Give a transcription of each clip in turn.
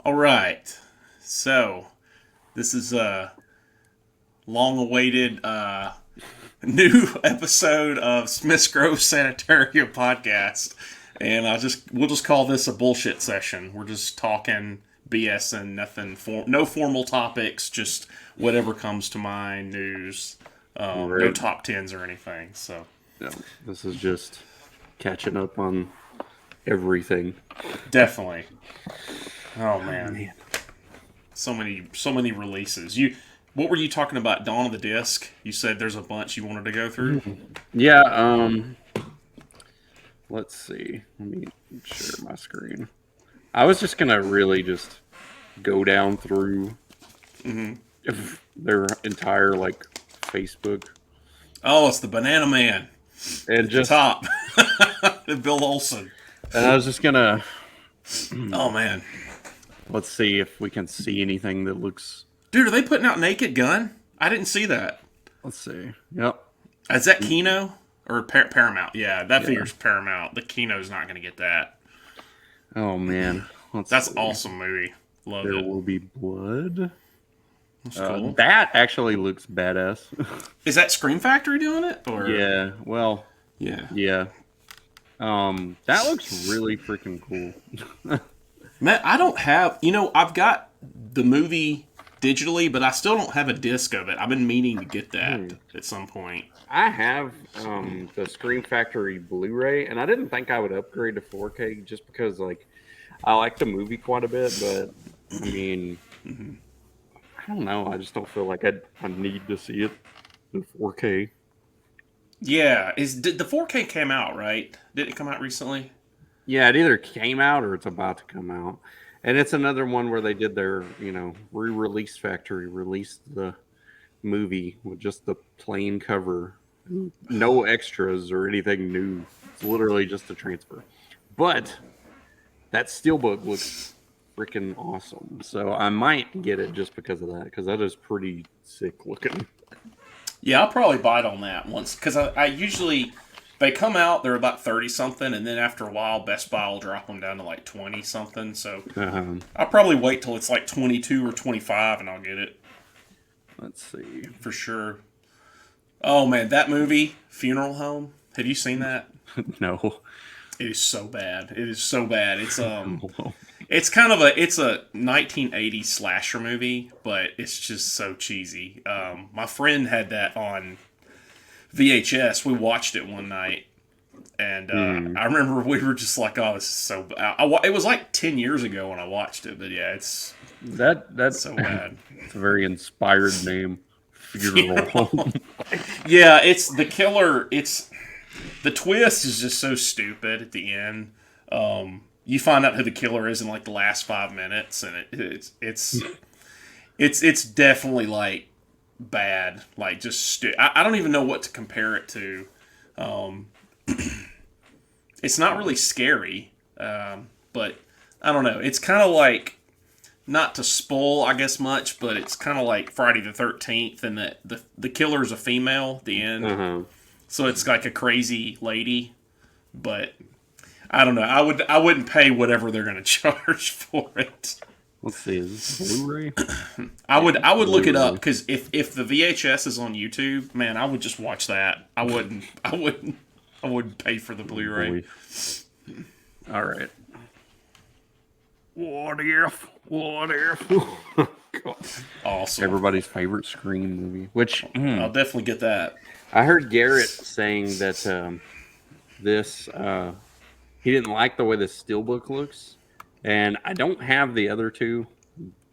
All right. So, this is a long-awaited new episode of Smith's Grove Sanitarium podcast, and we'll just call this a bullshit session. We're just talking BS and nothing no formal topics, just whatever comes to mind, news. No Right. top tens or anything. So, No, this is just catching up on everything. definitely. Oh Oh man, man. so many releases. What were you talking about? Dawn of the Disc. You said there's a bunch you wanted to go through. Yeah, let's see. Let me share my screen. I was just gonna really just go down through their entire Facebook Oh, it's the Banana Man and at the just top. Bill Olson. and I was just gonna Oh man, let's see if we can see anything that looks. dude, are they putting out Naked Gun? I didn't see that. Let's see. Yep. Is that Kino or Paramount? Yeah, that Yeah. figures Paramount. The Kino's not going to get that. Oh man. That's See. awesome movie. Love There it. will be blood. That's cool. That actually looks badass. Is that Scream Factory doing it? Or Yeah, well, yeah. yeah. That looks really freaking cool. Man, I don't have. I've got the movie digitally, but I still don't have a disc of it. I've been meaning to get that at some point. I have the Scream Factory Blu-ray, and I didn't think I would upgrade to 4K just because, I like the movie quite a bit, but I mean, I don't know. I just don't feel like I need to see it in 4K. Yeah, did the 4K came out, right? Did it come out recently? Yeah, it either came out or it's about to come out. And it's another one where they did their, re-release factory, released the movie with just the plain cover, no extras or anything new. It's literally just a transfer. But that steelbook looks freaking awesome. So I might get it just because of that, because that is pretty sick looking. Yeah, I'll probably bite on that once because I usually they come out they're about 30 something, and then after a while Best Buy will drop them down to like 20 something. So Um, I'll probably wait till it's like 22 or 25 and I'll get it let's see. for sure. Oh man, that movie Funeral Home. Have you seen that? No. It is so bad. It is so bad. It's kind of it's a 1980s slasher movie, but it's just so cheesy. My friend had that on VHS. We watched it one night, and I remember we were just like, "Oh, this is so." It was like 10 years ago when I watched it, but yeah, it's That's so bad. it's a very inspired name. Funeral Home. Yeah, it's the killer. It's the twist is just so stupid at the end. You find out who the killer is in like the last 5 minutes, and it's definitely like bad, like just I don't even know what to compare it to. Um, it's not really scary, but I don't know. It's kind of like not to spoil, I guess much, but it's kind of like Friday the 13th, and the killer is a female at the end, Uh-huh. so it's like a crazy lady, but. I don't know. I wouldn't pay whatever they're going to charge for it. Let's see, is this Blu-ray? I would look it up because if the VHS is on YouTube, man, I would just watch that. I wouldn't pay for the Blu-ray. Boy. All right. What if? What if? God. Awesome. Everybody's favorite Scream movie. Which I'll definitely get that. I heard Garrett saying that this he didn't like the way the steelbook looks, and I don't have the other two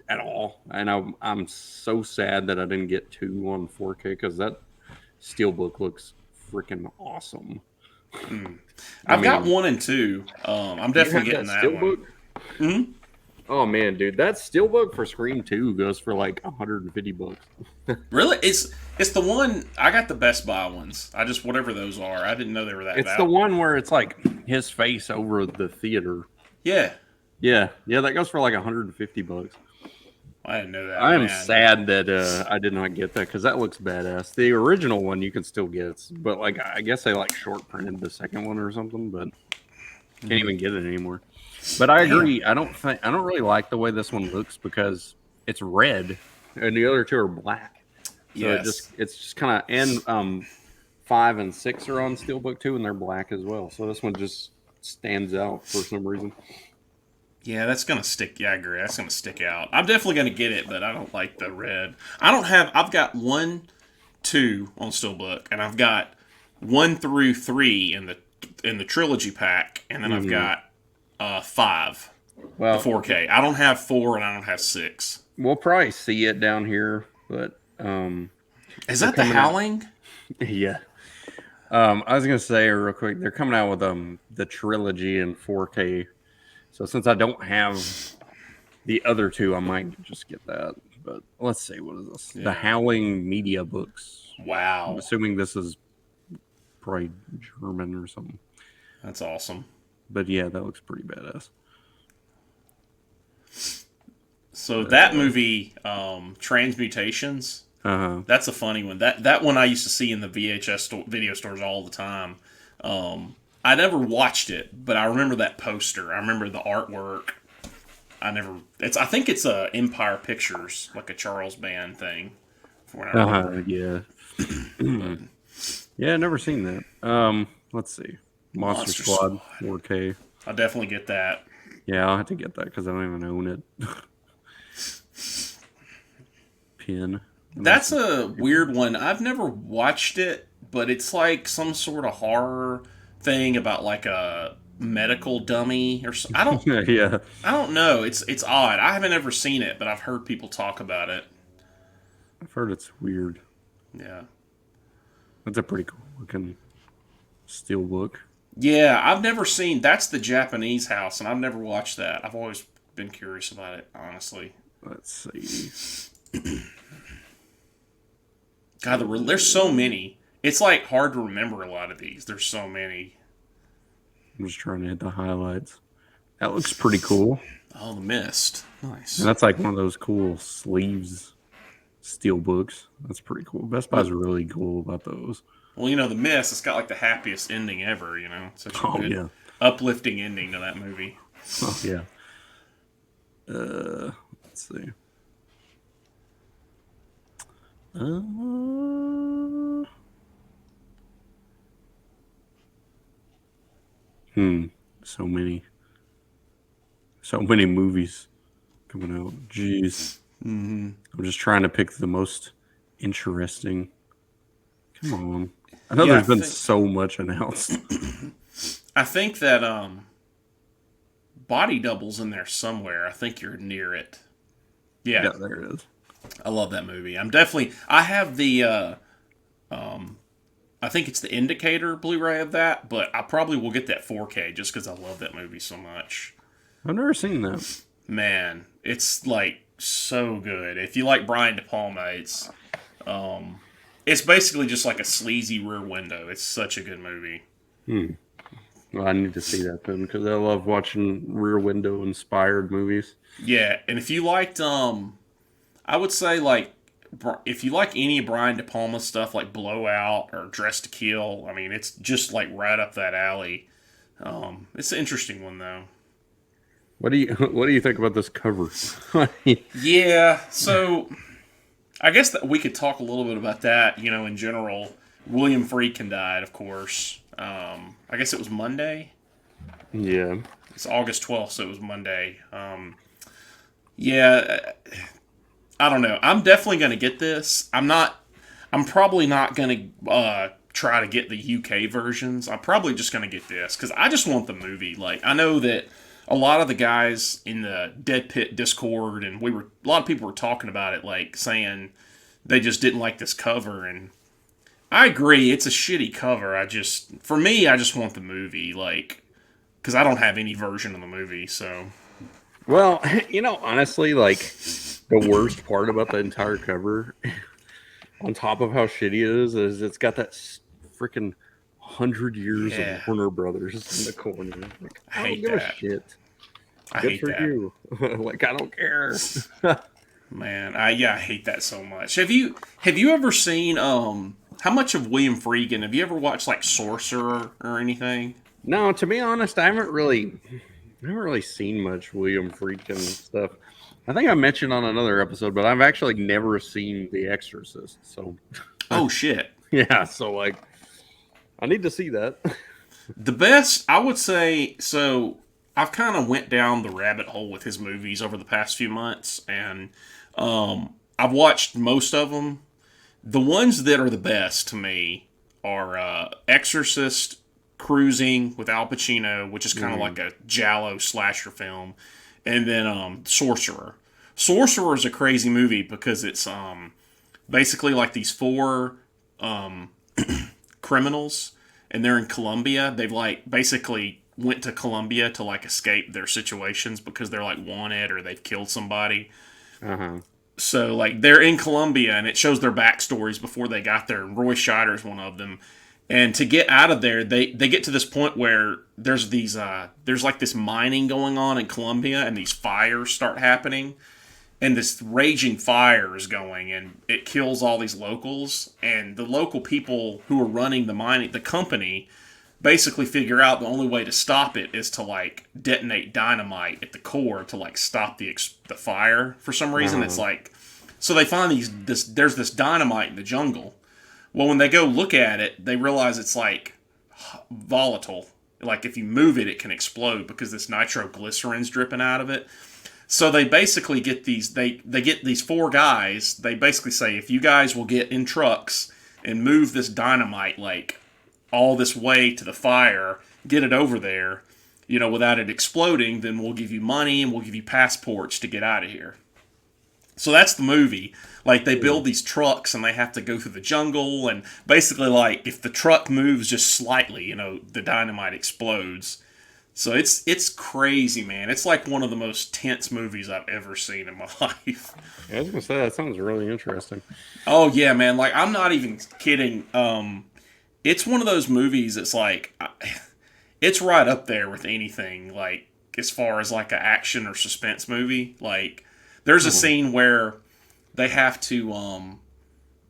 at all. And I'm so sad that I didn't get two on 4K because that steelbook looks freaking awesome. I've got one and two. I'm definitely getting that one. Mhm. Oh man, dude, that steelbook for Scream 2 goes for like $150. Really? It's the one I got the Best Buy ones. I just whatever those are. I didn't know they were that It's the valuable. one where it's like his face over the theater. Yeah, Yeah, that goes for like $150. I didn't know that. I am Man. sad that I did not get that because that looks badass. The original one you can still get, but like I guess they like short printed the second one or something, but can't even get it anymore. But I Damn. agree. I don't really like the way this one looks because it's red and the other two are black. So Yes. it's just kind of and 5 and 6 are on Steelbook too, and they're black as well. So this one just stands out for some reason. Yeah, that's gonna stick. Yeah, I agree. That's gonna stick out. I'm definitely gonna get it, but I don't like the red. I don't have. I've got 1, 2 on Steelbook, and I've got 1 through 3 in the trilogy pack, and then I've Hmm. got 5, the Well, 4K. I don't have 4, and I don't have 6. we'll probably see it down here, but Is they're that the coming out. Howling? Yeah. I was gonna say real quick, they're coming out with the trilogy in 4K. So since I don't have the other two, I might just get that. But let's see, what is this? The Yeah. Howling Media Books. I'm Wow, assuming this is probably German or something. that's awesome. But yeah, that looks pretty badass. So that Uh movie, Transmutations. huh. That's a funny one. That one I used to see in the video stores all the time. I never watched it, but I remember that poster. I remember the artwork. I never. It's. I think it's a Empire Pictures, like a Charles Band thing, from what I Uh huh. remember. Yeah. But Yeah, never seen that. Let's see. Monster Monster Squad Squad, 4K. I definitely get that. Yeah, I'll have to get that because I don't even own it. Pin. That's a weird one. I've never watched it, but it's like some sort of horror thing about like a medical dummy or so. I don't. Yeah, I don't know. It's odd. I haven't ever seen it, but I've heard people talk about it. I've heard it's weird. Yeah. That's a pretty cool looking steel book. Yeah, I've never seen. That's the Japanese house, and I've never watched that. I've always been curious about it, honestly. Let's see. God, there's so many. It's like hard to remember a lot of these. There's so many. I'm just trying to hit the highlights. That looks pretty cool. Oh, the mist. And Nice. that's like one of those cool sleeves steel books. That's pretty cool. Best Buy's really cool about those. Well, the mist. It's got like the happiest ending ever. Such a Oh good, yeah. uplifting ending to that movie. Oh yeah. Let's see. Uh, hmm. So many. So many movies coming out. Jeez. Mm-hmm. I'm just trying to pick the most interesting. Come on. I know Yeah, there's been so much announced. I think that Body Double's in there somewhere. I think you're near it. Yeah, Yeah, there it is. I love that movie. I'm definitely. I have the. I think it's the Indicator Blu-ray of that, but I probably will get that 4K just because I love that movie so much. I've never seen that. Man, it's like so good. If you like Brian De Palma, it's basically just like a sleazy Rear Window. It's such a good movie. Hmm. Well, I need to see that then because I love watching Rear Window inspired movies. Yeah, and if you liked, I would say like if you like any of Brian De Palma stuff, like Blowout or Dress to Kill, I mean, it's just like right up that alley. It's an interesting one though. What do you think about this cover? Yeah, so I guess that we could talk a little bit about that. In general, William Friedkin died, of course. I guess it was Monday. Yeah. It's August 12th, so it was Monday. Yeah, I don't know. I'm definitely going to get this. I'm not. I'm probably not going to try to get the UK versions. I'm probably just going to get this because I just want the movie. Like I know that a lot of the guys in the Dead Pit Discord and a lot of people were talking about it, like saying they just didn't like this cover, and I agree. It's a shitty cover. For me, I just want the movie, like because I don't have any version of the movie, so. Well, honestly, like the worst part about the entire cover, on top of how shitty it is it's got that freaking 100 years Yeah. of Warner Brothers in the corner. Like, I I don't hate give a that. shit. I Good hate for that. you. Like I don't care. Man, I hate that so much. Have you ever seen how much of William Friedkin have you ever watched like Sorcerer or anything? No, to be honest, I haven't really I haven't really seen much William Friedkin stuff. I think I mentioned on another episode, but I've actually never seen The Exorcist. So Oh shit. yeah, so like I need to see that. The best, I would say, so I've kind of went down the rabbit hole with his movies over the past few months, and I've watched most of them. The ones that are the best to me are Exorcist, Cruising with Al Pacino, which is kind of like a giallo slasher film, and then Sorcerer. Sorcerer is a crazy movie because it's basically like these four um, criminals, and they're in Colombia. They've like basically went to Colombia to like escape their situations because they're like wanted or they've killed somebody. Uh-huh. So like they're in Colombia, and it shows their backstories before they got there. And Roy Scheider is one of them. And to get out of there, they get to this point where there's like this mining going on in Colombia, and these fires start happening, and this raging fire is going, and it kills all these locals. And the local people who are running the company, basically figure out the only way to stop it is to like detonate dynamite at the core to like stop the fire. For some reason, it's like, so they find there's this dynamite in the jungle. Well, when they go look at it, they realize it's like volatile. Like if you move it, it can explode because this nitroglycerin's dripping out of it. So they basically get they get these four guys. They basically say, if you guys will get in trucks and move this dynamite like all this way to the fire, get it over there, without it exploding, then we'll give you money and we'll give you passports to get out of here. So that's the movie. Like they build these trucks and they have to go through the jungle, and basically like if the truck moves just slightly, the dynamite explodes. So it's crazy, man. It's like one of the most tense movies I've ever seen in my life. Yeah, I was gonna say that sounds really interesting. Oh yeah, man. Like I'm not even kidding. It's one of those movies. It's like it's right up there with anything. Like as far as like an action or suspense movie. Like there's a scene where they have to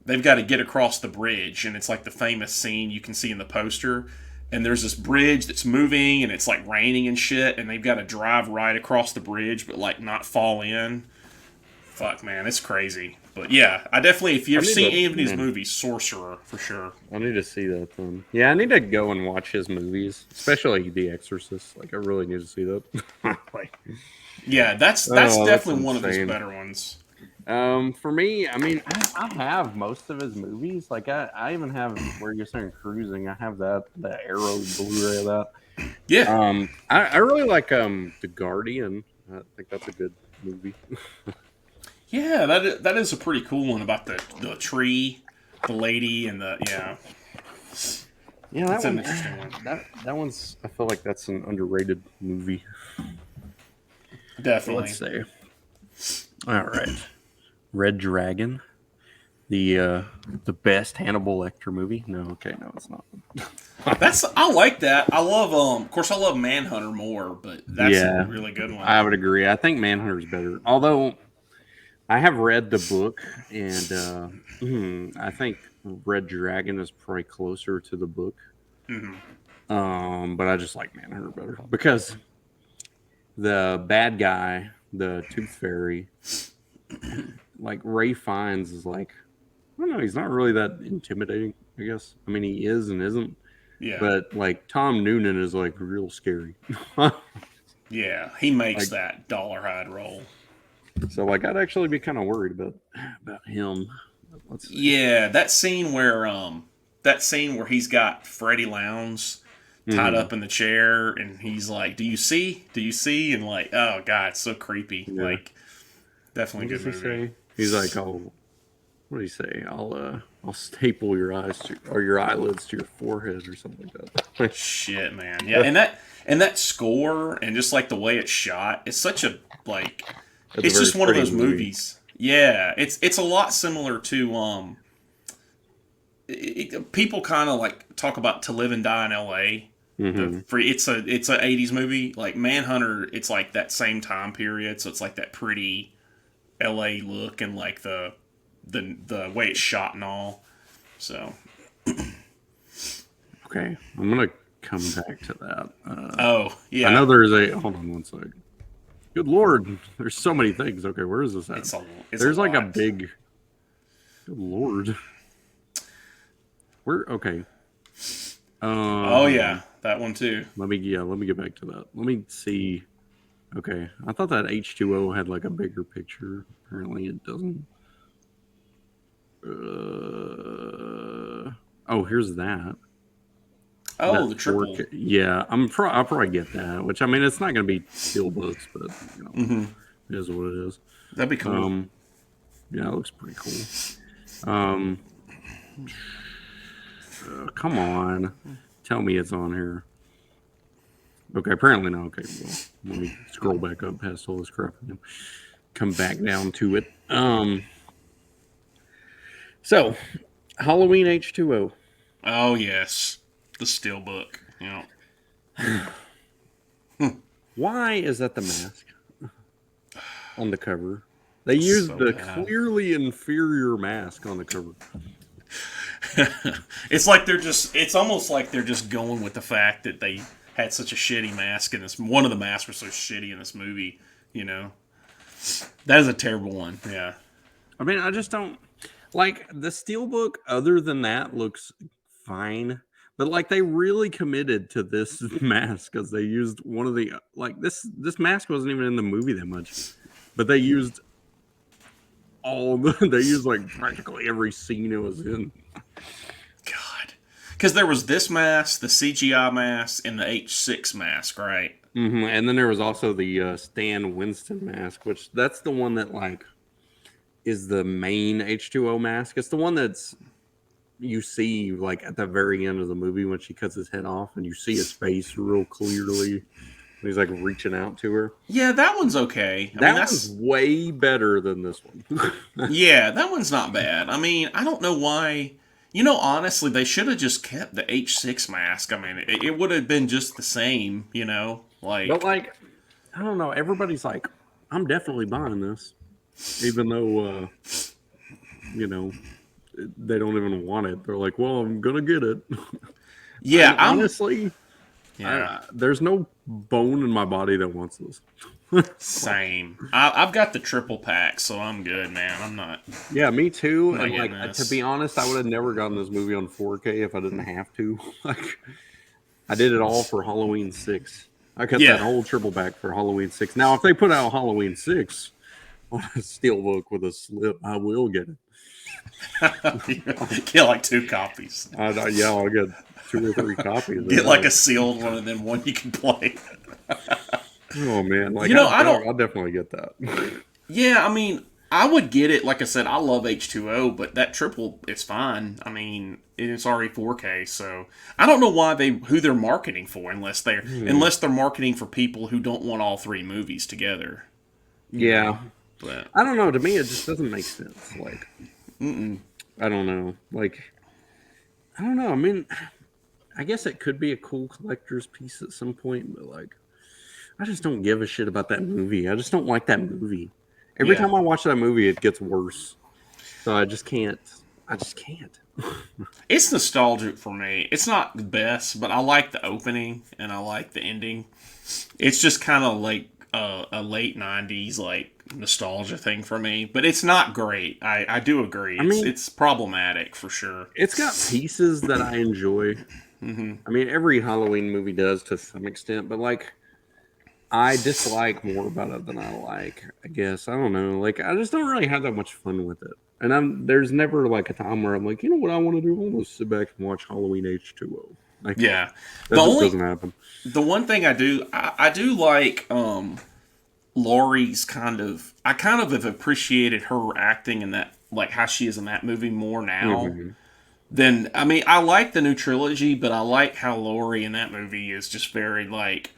they've got to get across the bridge, and it's like the famous scene you can see in the poster. And there's this bridge that's moving, and it's like raining and shit, and they've got to drive right across the bridge, but like not fall in. Fuck, man, it's crazy. But yeah, I definitely, if you've seen any of these movies, Sorcerer for sure. I need to see that then. Yeah, I need to go and watch his movies, especially The Exorcist. Like, I really need to see that. Like, yeah, that's definitely one of his better ones. For me, I mean, I have most of his movies. Like, I even have where you're saying Cruising. I have the Arrow Blu-ray of that. Yeah. I really like The Guardian. I think that's a good movie. Yeah, that is a pretty cool one about the tree, the lady, and Yeah, that's an interesting one. That one's. I feel like that's an underrated movie. Definitely. Let's say. All right, Red Dragon, the best Hannibal Lecter movie. No, okay, no, it's not. I like that. I love of course I love Manhunter more, but that's a really good one. I would agree. I think Manhunter's better. Although I have read the book, and I think Red Dragon is probably closer to the book. But I just like Manhunter better because the bad guy, the Tooth Fairy, like Ray Fiennes is like, I don't know, he's not really that intimidating, I guess. I mean, he is and isn't. Yeah. But like Tom Noonan is like real scary. Yeah, he makes that Dollarhide roll. So like I'd actually be kind of worried about him. Yeah, that scene where he's got Freddie Lounds tied up in the chair, and he's like, "Do you see? Do you see?" And like, oh god, it's so creepy. Yeah. Like, definitely what good movie. Say? He's like, "Oh, what do you say? I'll staple your eyes or your eyelids to your forehead or something like that." Shit, man. Yeah, and that score and just like the way it's shot, it's such a like. It's just one of those movies. Yeah, it's a lot similar to people kind of like talk about To Live and Die in L.A. It's a 80s movie. Like Manhunter, it's like that same time period, so it's like that pretty L.A. look and like the way it's shot and all. So okay, I'm gonna come back to that. Oh, yeah. I know there's a. Hold on one second. Good Lord, there's so many things. Okay, where is this at? There's like a lot. big. Good Lord. Where? Okay. Oh yeah, that one too. Let me get back to that. Let me see. Okay, I thought that H2O had like a bigger picture. Apparently, it doesn't. Oh, here's that. Oh, That the triple. 4K. Yeah, I'll probably get that. Which I mean, it's not going to be steelbooks, but it is what it is. That'd be cool. Yeah, it looks pretty cool. Come on, tell me it's on here. Okay, apparently not. Okay, well, let me scroll back up past all this crap and come back down to it. So Halloween H2O. Oh yes, the steelbook. Yeah. Why is that the mask on the cover? They used the clearly inferior mask on the cover. It's almost like they're just going with the fact that they had such a shitty mask in this. One of the masks was so shitty in this movie. You know, that is a terrible one. Yeah. I mean, I just don't like the steelbook. Other than that, looks fine. But like they really committed to this mask because they used one of the this mask wasn't even in the movie that much, but they used they used like practically every scene it was in. God, because there was this mask, the CGI mask, and the H6 mask, right? Mm-hmm. And then there was also the Stan Winston mask, which that's the one that like is the main H2O mask. It's the one that's you see like at the very end of the movie when she cuts his head off and you see his face real clearly. He's like reaching out to her. Yeah, that one's okay. That one's way better than this one. Yeah, that one's not bad. I mean, I don't know why. You know, honestly, they should have just kept the H6 mask. I mean, it would have been just the same, you know? But like, I don't know. Everybody's like, I'm definitely buying this. Even though, you know, they don't even want it. They're like, well, I'm going to get it. Yeah, honestly, there's no bone in my body that wants this. Same. I've got the triple pack, so I'm good, man. I'm not. Yeah, me too. And like, to be honest, I would have never gotten this movie on 4K if I didn't have to. Like, I did it all for Halloween 6. I cut that whole triple pack for Halloween 6. Now, if they put out Halloween 6 on a steelbook with a slip, I will get it. Get like 2 copies. I'll get 2 or 3 copies. Get like a sealed one and then one you can play. Oh man, like I'll definitely get that. Yeah, I mean, I would get it. Like I said, I love H2O, but that triple is fine. I mean, it's already 4K, so I don't know who they're marketing for unless they're marketing for people who don't want all 3 movies together. Yeah, but I don't know. To me, it just doesn't make sense. Like, I don't know. Like, I don't know. I mean, I guess it could be a cool collector's piece at some point, but like, I just don't give a shit about that movie. I just don't like that movie. Every time I watch that movie, it gets worse. So I just can't. It's nostalgic for me. It's not the best, but I like the opening and I like the ending. It's just kind of like a late 90s like nostalgia thing for me, but it's not great. I do agree. It's problematic for sure. It's got pieces that I enjoy. Mm-hmm. I mean, every Halloween movie does to some extent, but like, I dislike more about it than I like, I guess. I don't know. Like, I just don't really have that much fun with it. And there's never like a time where I'm like, you know what I want to do? I want to sit back and watch Halloween H2O. Like, yeah. That doesn't happen. The one thing I do like Laurie's I kind of have appreciated her acting in that, like how she is in that movie more now. Mm-hmm. Then, I mean, I like the new trilogy, but I like how Laurie in that movie is just very like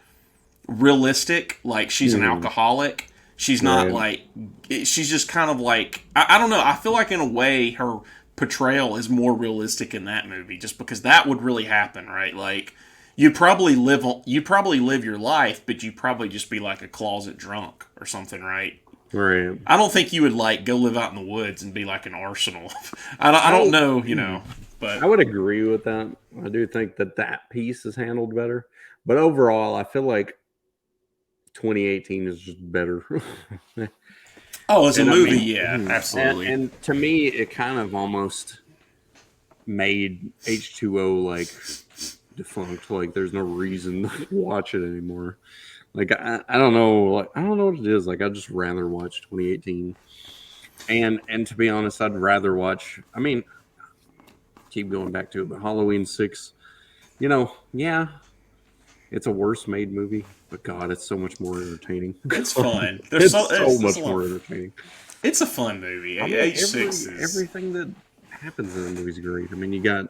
realistic. Like she's an alcoholic. She's not like, she's just kind of like, I don't know. I feel like in a way her portrayal is more realistic in that movie, just because that would really happen, right? Like you'd probably live your life, but you'd probably just be like a closet drunk or something, right? Right. I don't think you would like go live out in the woods and be like an arsenal. I don't know, you know. But I would agree with that. I do think that piece is handled better. But overall, I feel like 2018 is just better. oh, as a And I movie, mean, yeah, and, absolutely. and to me, it kind of almost made H2O like defunct. Like, there's no reason to watch it anymore. Like, I don't know. Like, I don't know what it is. Like, I'd just rather watch 2018. And to be honest, I'd rather watch. I mean, keep going back to it, but Halloween 6. Yeah, it's a worse made movie, but God, it's so much more entertaining. It's fun. It's so It's much a more lot. entertaining. It's a fun movie. I mean, H6 is. everything that happens in the movie is great. I mean, you got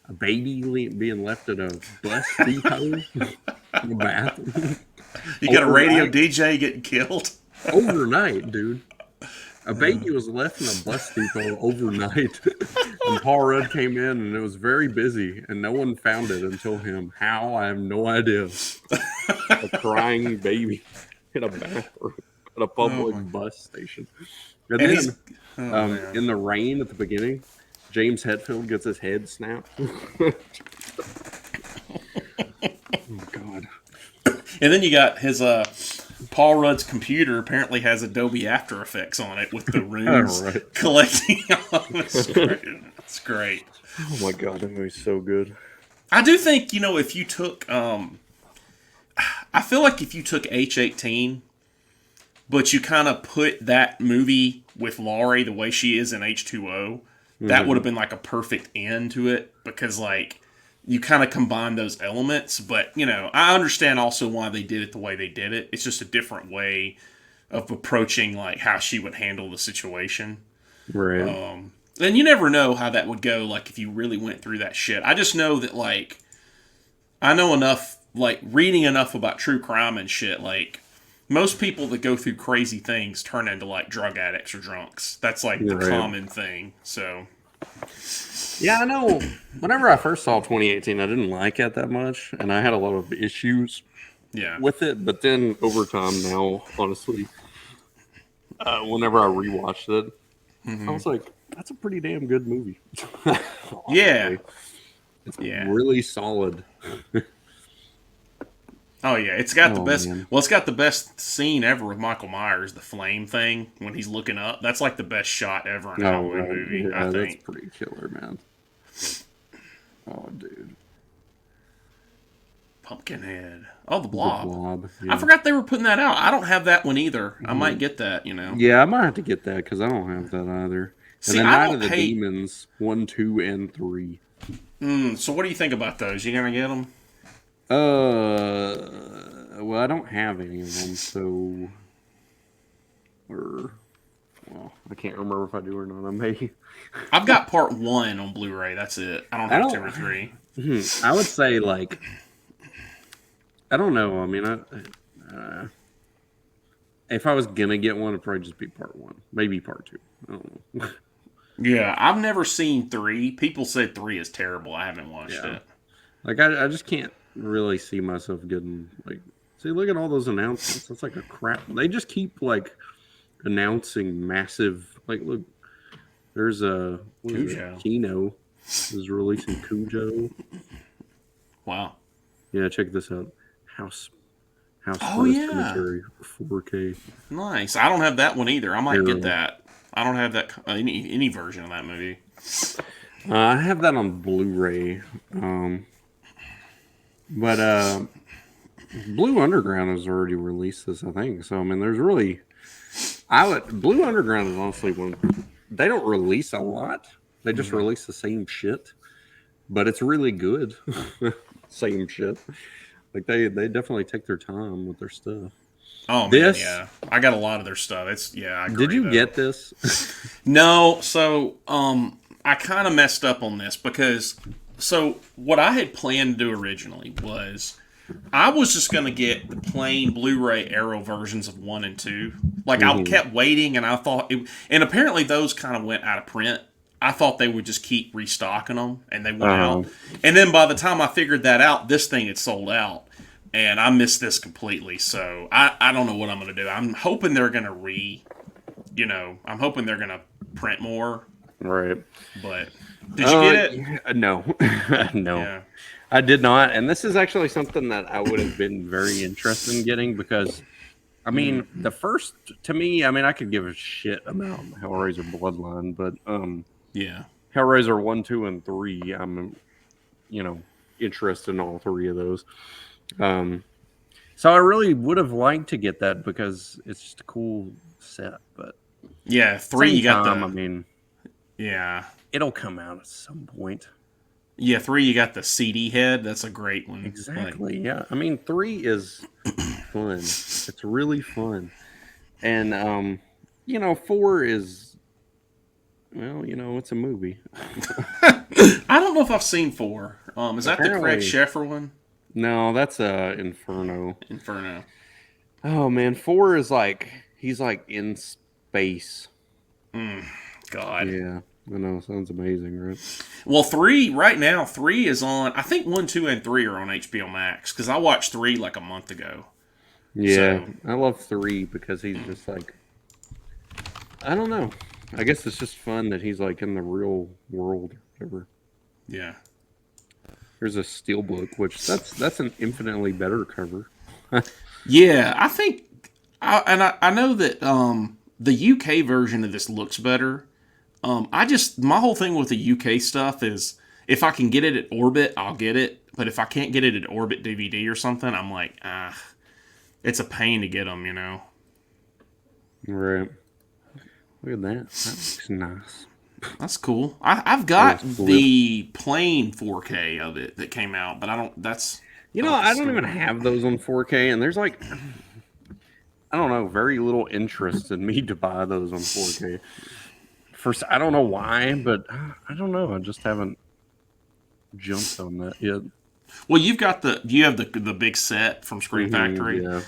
a baby being left at a bus depot, a bathroom, You got a radio overnight. DJ getting killed. Overnight, dude. A baby was left in a bus depot overnight, and Paul Rudd came in, and it was very busy, and no one found it until him. How? I have no idea. A crying baby in a bathroom at a Oh public my! bus station. And And then, oh man! in the rain at the beginning, James Hetfield gets his head snapped. Oh, God. And then you got his Paul Rudd's computer apparently has Adobe After Effects on it with the runes Right. collecting on the screen. It's great. Oh, my God. That movie's so good. I do think, if you took I feel like if you took H18 but you kind of put that movie with Laurie the way she is in H2O, that would have been like a perfect end to it because like you kind of combine those elements. But I understand also why they did it the way they did it. It's just a different way of approaching like how she would handle the situation. Right. And you never know how that would go. Like if you really went through that shit. I just know that like I know enough, like reading enough about true crime and shit. Like most people that go through crazy things turn into like drug addicts or drunks. That's like the Right. common thing. So Yeah, I know. Whenever I first saw 2018, I didn't like it that much, and I had a lot of issues yeah, with it. But then over time, now, honestly, whenever I rewatched it, I was like, "That's a pretty damn good movie." yeah, It's yeah. really solid. Oh yeah, it's got the Oh, best. man. Well, it's got the best scene ever with Michael Myers, the flame thing when he's looking up. That's like the best shot ever in a Oh, Halloween right. movie. Yeah, I that's think. pretty killer, man. Oh, dude. Pumpkinhead. Oh, the The Blob. Blob. I Yeah. forgot they were putting that out. I don't have that one either. I might get that. Yeah, I might have to get that because I don't have that either. See, And then I Night don't of the hate. Demons 1, 2, and 3. So what do you think about those? You gonna get them? Well, I don't have any of them, so or well, I can't remember if I do or not. I may. I've got part 1 on Blu-ray. That's it. I don't I have don't. 2 or 3. I would say like I don't know. I mean, if I was gonna get one, it'd probably just be part 1, maybe part 2. I don't know. Yeah, I've never seen 3. People said 3 is terrible. I haven't watched Yeah. it. Like I just can't really see myself getting like. See, look at all those announcements. That's like a crap. They just keep like announcing massive. Like, look, there's a what is it? Cujo. Kino is releasing Cujo. Wow. Yeah, check this out. House Oh First yeah, Cemetery 4K. nice. I don't have that one either. I might Here, get that. I don't have that any version of that movie. I have that on Blu-ray, but Blue Underground has already released this, I think. So I mean, there's really, Blue Underground is honestly one. They don't release a lot. They just release the same shit, but it's really good. Same shit. Like they definitely take their time with their stuff. Oh man, This yeah. I got a lot of their stuff. It's I agree, did you though. get this? No, so I kind of messed up on this because so what I had planned to do originally was I was just gonna get the plain Blu-ray Arrow versions of 1 and 2. Like I kept waiting, and I thought, and apparently those kind of went out of print. I thought they would just keep restocking them, and they went out. And then by the time I figured that out, this thing had sold out, and I missed this completely. So I don't know what I'm gonna do. I'm hoping they're gonna I'm hoping they're gonna print more. Right. But did you get it? Yeah, no, no, Yeah. I did not. And this is actually something that I would have been very interested in getting because, I mean, the first to me, I mean, I could give a shit about Hellraiser Bloodline, but Yeah. Hellraiser 1, 2, and 3, I'm you know interested in all three of those. Um, so I really would have liked to get that because it's just a cool set, but Yeah. Three, same you got time, I the. mean, Yeah. it'll come out at some point. Yeah. Three, you got the CD head. That's a great one. Like, Exactly. Yeah. I mean, 3 is fun. It's really fun. And 4 is, well, it's a movie. I don't know if I've seen four. Is that the Craig Apparently, Sheffer one? no, that's Inferno. Inferno. Oh man, 4 is like he's like in space. God. Yeah. I know, sounds amazing, right? Well, three right now. Three is on. I think one, two, and three are on HBO Max because I watched three like a month ago. Yeah, So I love 3 because he's just like, I don't know. I guess it's just fun that he's like in the real world or whatever. yeah. There's a steelbook, which that's an infinitely better cover. Yeah, I think, I know that the UK version of this looks better. My whole thing with the UK stuff is if I can get it at Orbit, I'll get it. But if I can't get it at Orbit DVD or something, I'm like, it's a pain to get them, Right. Look at that. That looks nice. That's cool. I've got Little flip. the plain 4K of it that came out, but I don't. That's I don't even have those on 4K, and there's like, I don't know, very little interest in me to buy those on 4K. First, I don't know why, but I don't know. I just haven't jumped on that yet. Well, you have the big set from Screen Factory. Yeah.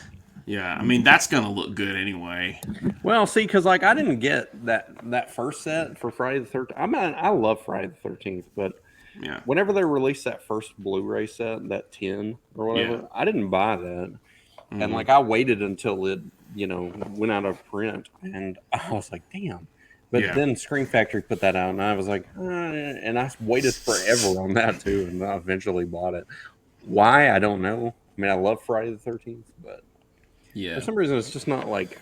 Yeah, I mean that's gonna look good anyway. Well, see, because like I didn't get that first set for Friday the 13th. I love Friday the 13th, but Yeah, whenever they released that first Blu-ray set, that 10 or whatever, Yeah. I didn't buy that. And like I waited until it, went out of print, and I was like, damn. But Yeah. then Screen Factory put that out, and I was like, and I waited forever on that too, and I eventually bought it. Why? I don't know. I mean, I love Friday the 13th, but Yeah. for some reason, it's just not like,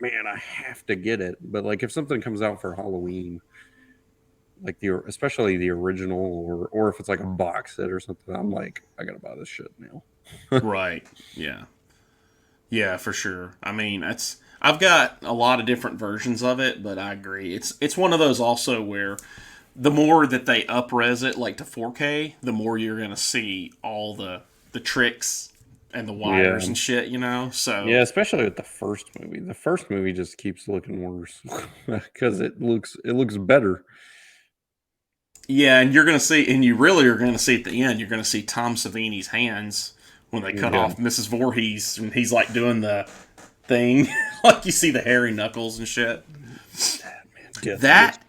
man, I have to get it. But like, if something comes out for Halloween, like especially the original, or if it's like a box set or something, I'm like, I gotta buy this shit now. Right. Yeah. Yeah, for sure. I mean, I've got a lot of different versions of it, but I agree. It's one of those also where the more that they upres it like to 4K, the more you're gonna see all the tricks and the wires Yeah. and shit, So Yeah, especially with the first movie. The first movie just keeps looking worse because it looks better. yeah, and you really are gonna see at the end, you're gonna see Tom Savini's hands when they cut Yeah. off Mrs. Voorhees and he's like doing the thing, like you see the hairy knuckles and shit. That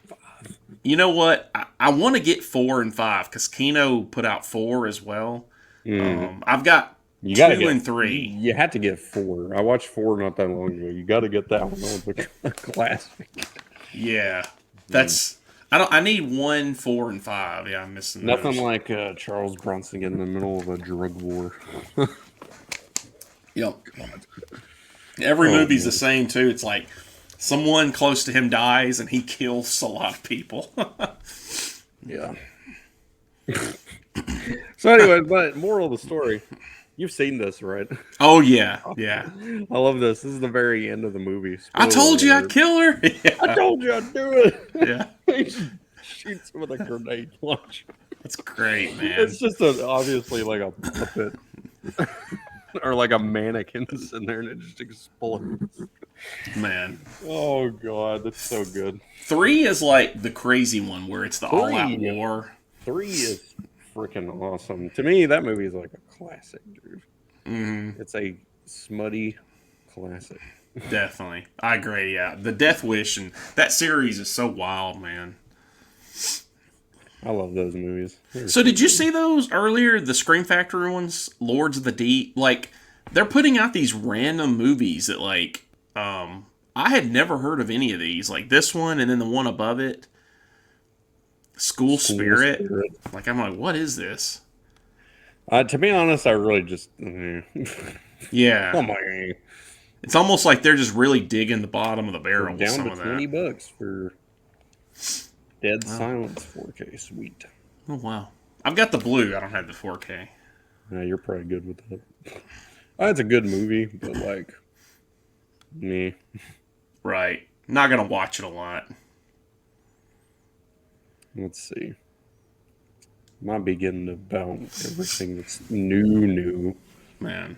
you know what? I want to get 4 and 5 because Kino put out 4 as well. I've got You 2 gotta get and 3. You had to get 4. I watched 4 not that long ago. You got to get that one. That was a classic. Yeah, that's. I need 1, 4, and 5. Yeah, I'm missing Nothing those. like Charles Bronson in the middle of a drug war. Yep. Every movie's the same too. It's like someone close to him dies and he kills a lot of people. Yeah. So anyway, but moral of the story, you've seen this, right? Oh yeah, yeah. I love this. This is the very end of the movie. I told you I'd kill her. I Yeah, told you I'd do it. yeah. He shoots him with a grenade launcher. That's great, man. It's just obviously like a puppet or like a mannequin sitting there and it just explodes. Man, Oh god, that's so good. 3 is like the crazy one where it's the all-out war. 3 is freaking awesome. To me, that movie is like a classic, dude. It's a smutty classic. Definitely, I agree. Yeah, the Death Wish and that series is so wild, man. I love those movies. So did you see those earlier? The Scream Factory ones, Lords of the Deep. Like they're putting out these random movies that like I had never heard of any of these. Like this one, and then the one above it, School School Spirit. Spirit. Like I'm like, what is this? To be honest, I really just. Yeah, Oh my! it's almost like they're just really digging the bottom of the We're barrel with down some to of that. $20 for Dead Wow. Silence 4K. Sweet. Oh wow. I've got the blue. I don't have the 4K. Yeah, you're probably good with that. It's a good movie, but like me. Right. Not gonna watch it a lot. Let's see. Might be getting about everything that's new. Man.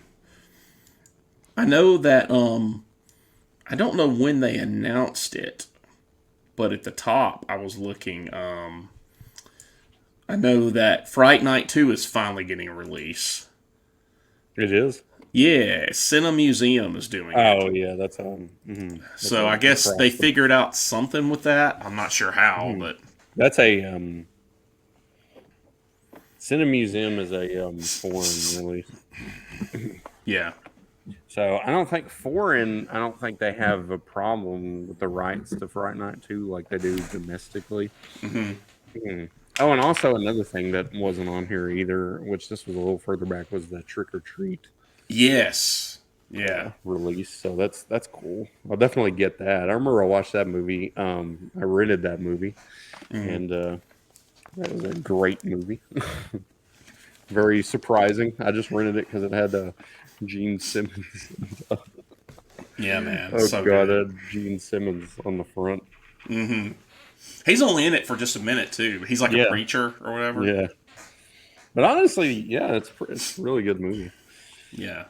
I know that I don't know when they announced it, but at the top I was looking, I know that Fright Night 2 is finally getting a release. It is. Yeah, Cine Museum is doing it. Oh yeah, that's So I guess they figured out something with that. I'm not sure how, but that's a Cine Museum is a foreign release. yeah. So I don't think they have a problem with the rights to Fright Night 2 like they do domestically. Mhm. Oh, and also another thing that wasn't on here either, which this was a little further back, was the Trick or Treat Yes. Yeah. release. So that's cool. I'll definitely get that. I remember I watched that movie. I rented that movie, and that was a great movie. Very surprising. I just rented it because it had Gene Simmons. Yeah, man. Oh So god, good. it had Gene Simmons on the front. He's only in it for just a minute too. He's like a Yeah. preacher or whatever. Yeah, but honestly, yeah, it's a really good movie. Yeah.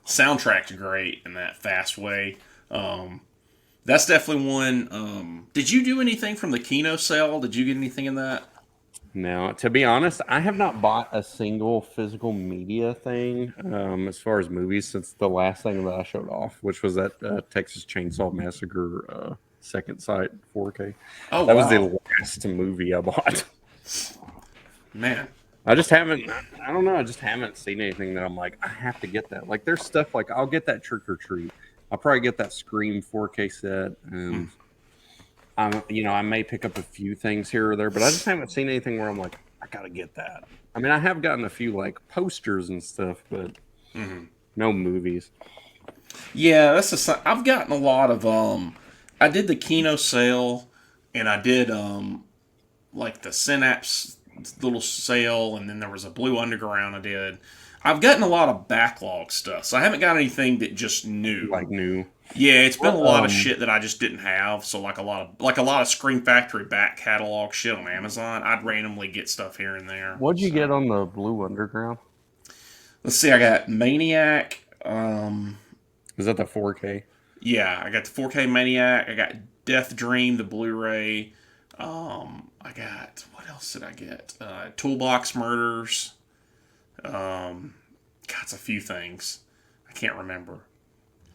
Soundtrack's great in that fast way. That's definitely one. Did you do anything from the Kino sale? Did you get anything in that? Now, to be honest, I have not bought a single physical media thing as far as movies since the last thing that I showed off, which was that Texas Chainsaw Massacre second sight 4K. Oh That was wow, the last movie I bought. man. I just haven't. I don't know. I just haven't seen anything that I'm like, I have to get that. Like, there's stuff like I'll get that Trick or Treat. I'll probably get that Scream 4K set, and I may pick up a few things here or there, but I just haven't seen anything where I'm like, I gotta get that. I mean, I have gotten a few like posters and stuff, but no movies. Yeah, I've gotten a lot of I did the Kino sale, and I did like the Synapse little sale, and then there was a Blue Underground I did. I've gotten a lot of backlog stuff, so I haven't got anything that just new. Like new. Yeah, it's been a lot of shit that I just didn't have. So like a lot of Scream Factory back catalog shit on Amazon. I'd randomly get stuff here and there. What'd you get on the Blue Underground? Let's see, I got Maniac. Is that the 4K? Yeah, I got the 4K Maniac. I got Death Dream, the Blu-ray. I got what else did I get? Toolbox Murders. Got a few things. I can't remember.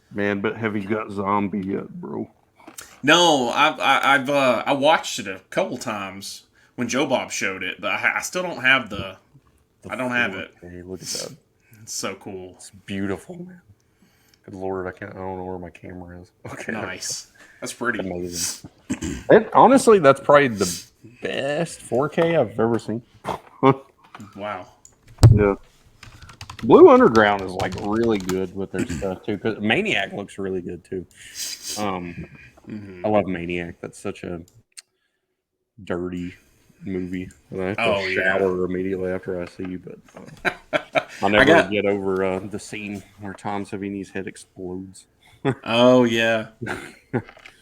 Man, but have you got Zombie yet, bro? No, I watched it a couple times when Joe Bob showed it, but I still don't have the. I don't have it. Hey, look at that. It's so cool. It's beautiful, man. Good lord, I don't know where my camera is. Okay. Nice. That's pretty. Amazing. Honestly, that's probably the best 4K I've ever seen. Wow. Yeah. Blue Underground is like really good with their stuff too. Because Maniac looks really good too. I love Maniac. That's such a dirty movie. I have to shower immediately after I see you, but I'll never get over the scene where Tom Savini's head explodes. Oh yeah.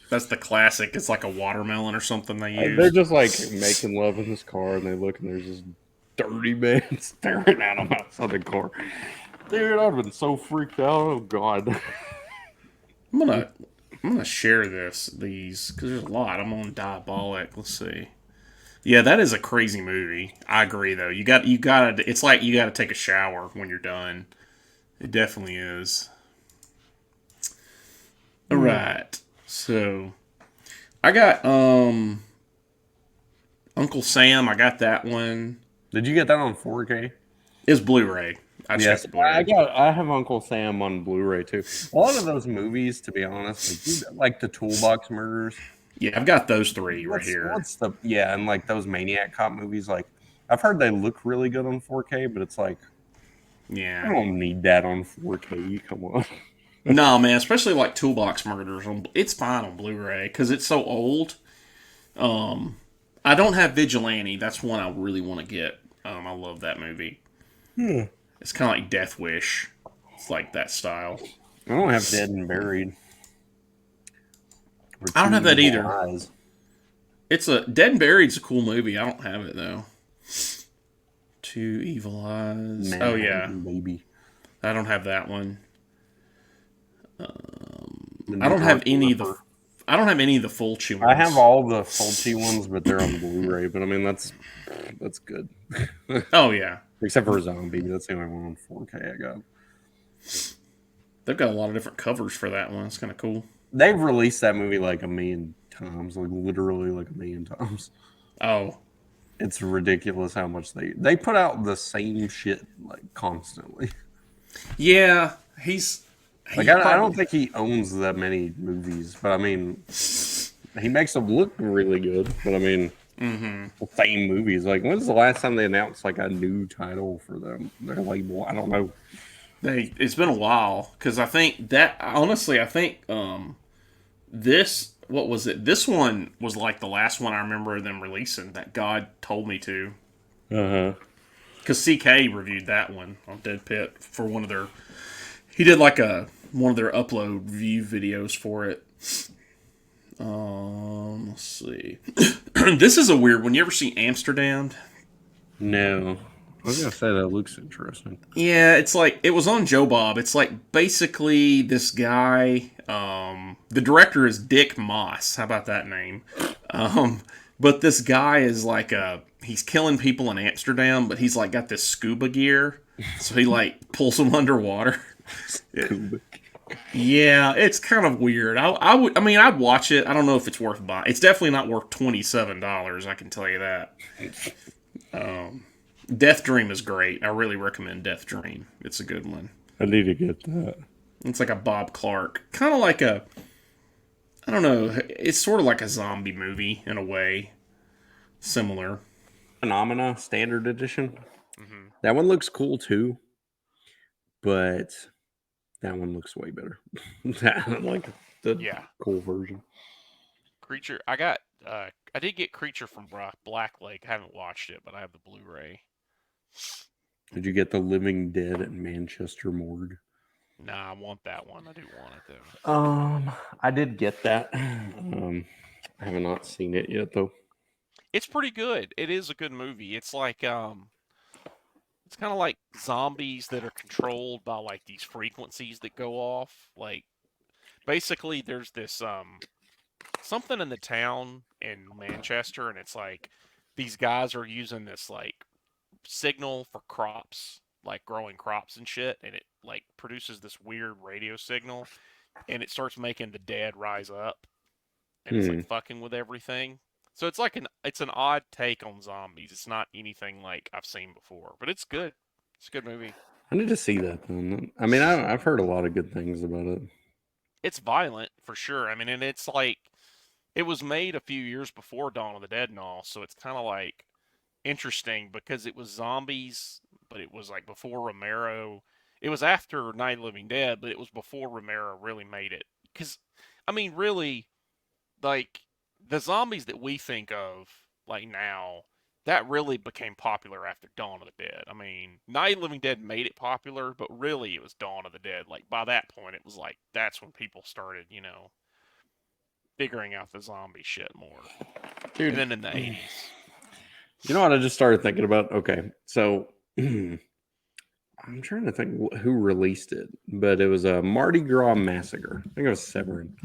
That's the classic. It's like a watermelon or something they use. They're just like making love in this car, and they look, and there's this dirty man staring at them outside the car. Dude, I've been so freaked out. Oh god. I'm gonna share these because there's a lot. I'm on Diabolic. Let's see. Yeah, that is a crazy movie. I agree though. You gotta. It's like you gotta take a shower when you're done. It definitely is. All right. So I got Uncle Sam. I got that one. Did you get that on 4K? It's Blu-ray. I checked Yes, the Blu-ray. I have Uncle Sam on Blu-ray too. A lot of those movies, to be honest, like, dude, like the Toolbox Murders. Yeah, I've got those three right here. What's the and like those Maniac Cop movies, like I've heard they look really good on 4K, but it's like I Yeah. don't need that on 4K. Come on. No, man, especially like Toolbox Murders. It's fine on Blu-ray because it's so old. I don't have Vigilante. That's one I really want to get. I love that movie. It's kind of like Death Wish. It's like that style. I don't have Dead and Buried. I don't have that either. Eyes. It's a Dead and Buried's a cool movie. I don't have it though. Two Evil Eyes. Man, Oh yeah, baby. I don't have that one. I don't have any of the. I don't have any of the Fulci ones. I have all the Fulci ones, but they're on Blu-ray. But I mean, that's good. Oh yeah. Except for Zombie, that's the only one on 4K I got. They've got a lot of different covers for that one. It's kind of cool. They've released that movie like a million times, like literally like a million times. Oh, It's ridiculous how much they put out the same shit like constantly. yeah. Like I don't think he owns that many movies, but I mean, he makes them look really good. But I mean, the same movies. Like when's the last time they announced like a new title for their label? I don't know. It's been a while because I think that honestly, I think this what was it? This one was like the last one I remember them releasing that God told me to. Because CK reviewed that one on Dead Pit for one of their. He did like one of their upload view videos for it. Let's see. This is a weird one. You ever see Amsterdam? No. I was gonna say that looks interesting. Yeah, it's like it was on Joe Bob. It's like basically this guy. The director is Dick Moss. How about that name? But this guy is like he's killing people in Amsterdam, but he's like got this scuba gear, so he like pulls them underwater. Yeah, it's kind of weird. I mean, I'd watch it. I don't know if it's worth buying. It's definitely not worth $27. I can tell you that. Death Dream is great. I really recommend Death Dream. It's a good one. I need to get that. It's like a Bob Clark, kind of like I don't know. It's sort of like a zombie movie in a way, similar. Phenomena Standard Edition. That one looks cool too, but that one looks way better. Like the cool version. Creature. I did get Creature from Black Lake. I haven't watched it, but I have the Blu-ray. Did you get the Living Dead at Manchester Morgue? Nah, I want that one. I do want it though. I did get that. I have not seen it yet though. It's pretty good. It is a good movie. It's like it's kind of like zombies that are controlled by like these frequencies that go off. Like basically there's this something in the town in Manchester, and it's like these guys are using this like signal for crops, like growing crops and shit, and it like produces this weird radio signal, and it starts making the dead rise up, and it's like fucking with everything. So it's like it's an odd take on zombies. It's not anything like I've seen before, but it's good. It's a good movie. I need to see that then. I mean, I've heard a lot of good things about it. It's violent for sure. I mean, and it's like it was made a few years before Dawn of the Dead and all, so it's kind of like interesting because it was zombies, but it was like before Romero. It was after Night of the Living Dead, but it was before Romero really made it. Because, I mean, really, like the zombies that we think of like now, that really became popular after Dawn of the Dead. I mean, Night of the Living Dead made it popular, but really it was Dawn of the Dead. Like by that point, it was like that's when people started, figuring out the zombie shit more. Dude, and then in the 80s. You know what I just started thinking about? Okay, so I'm trying to think who released it, but it was a Mardi Gras Massacre. I think it was Severin.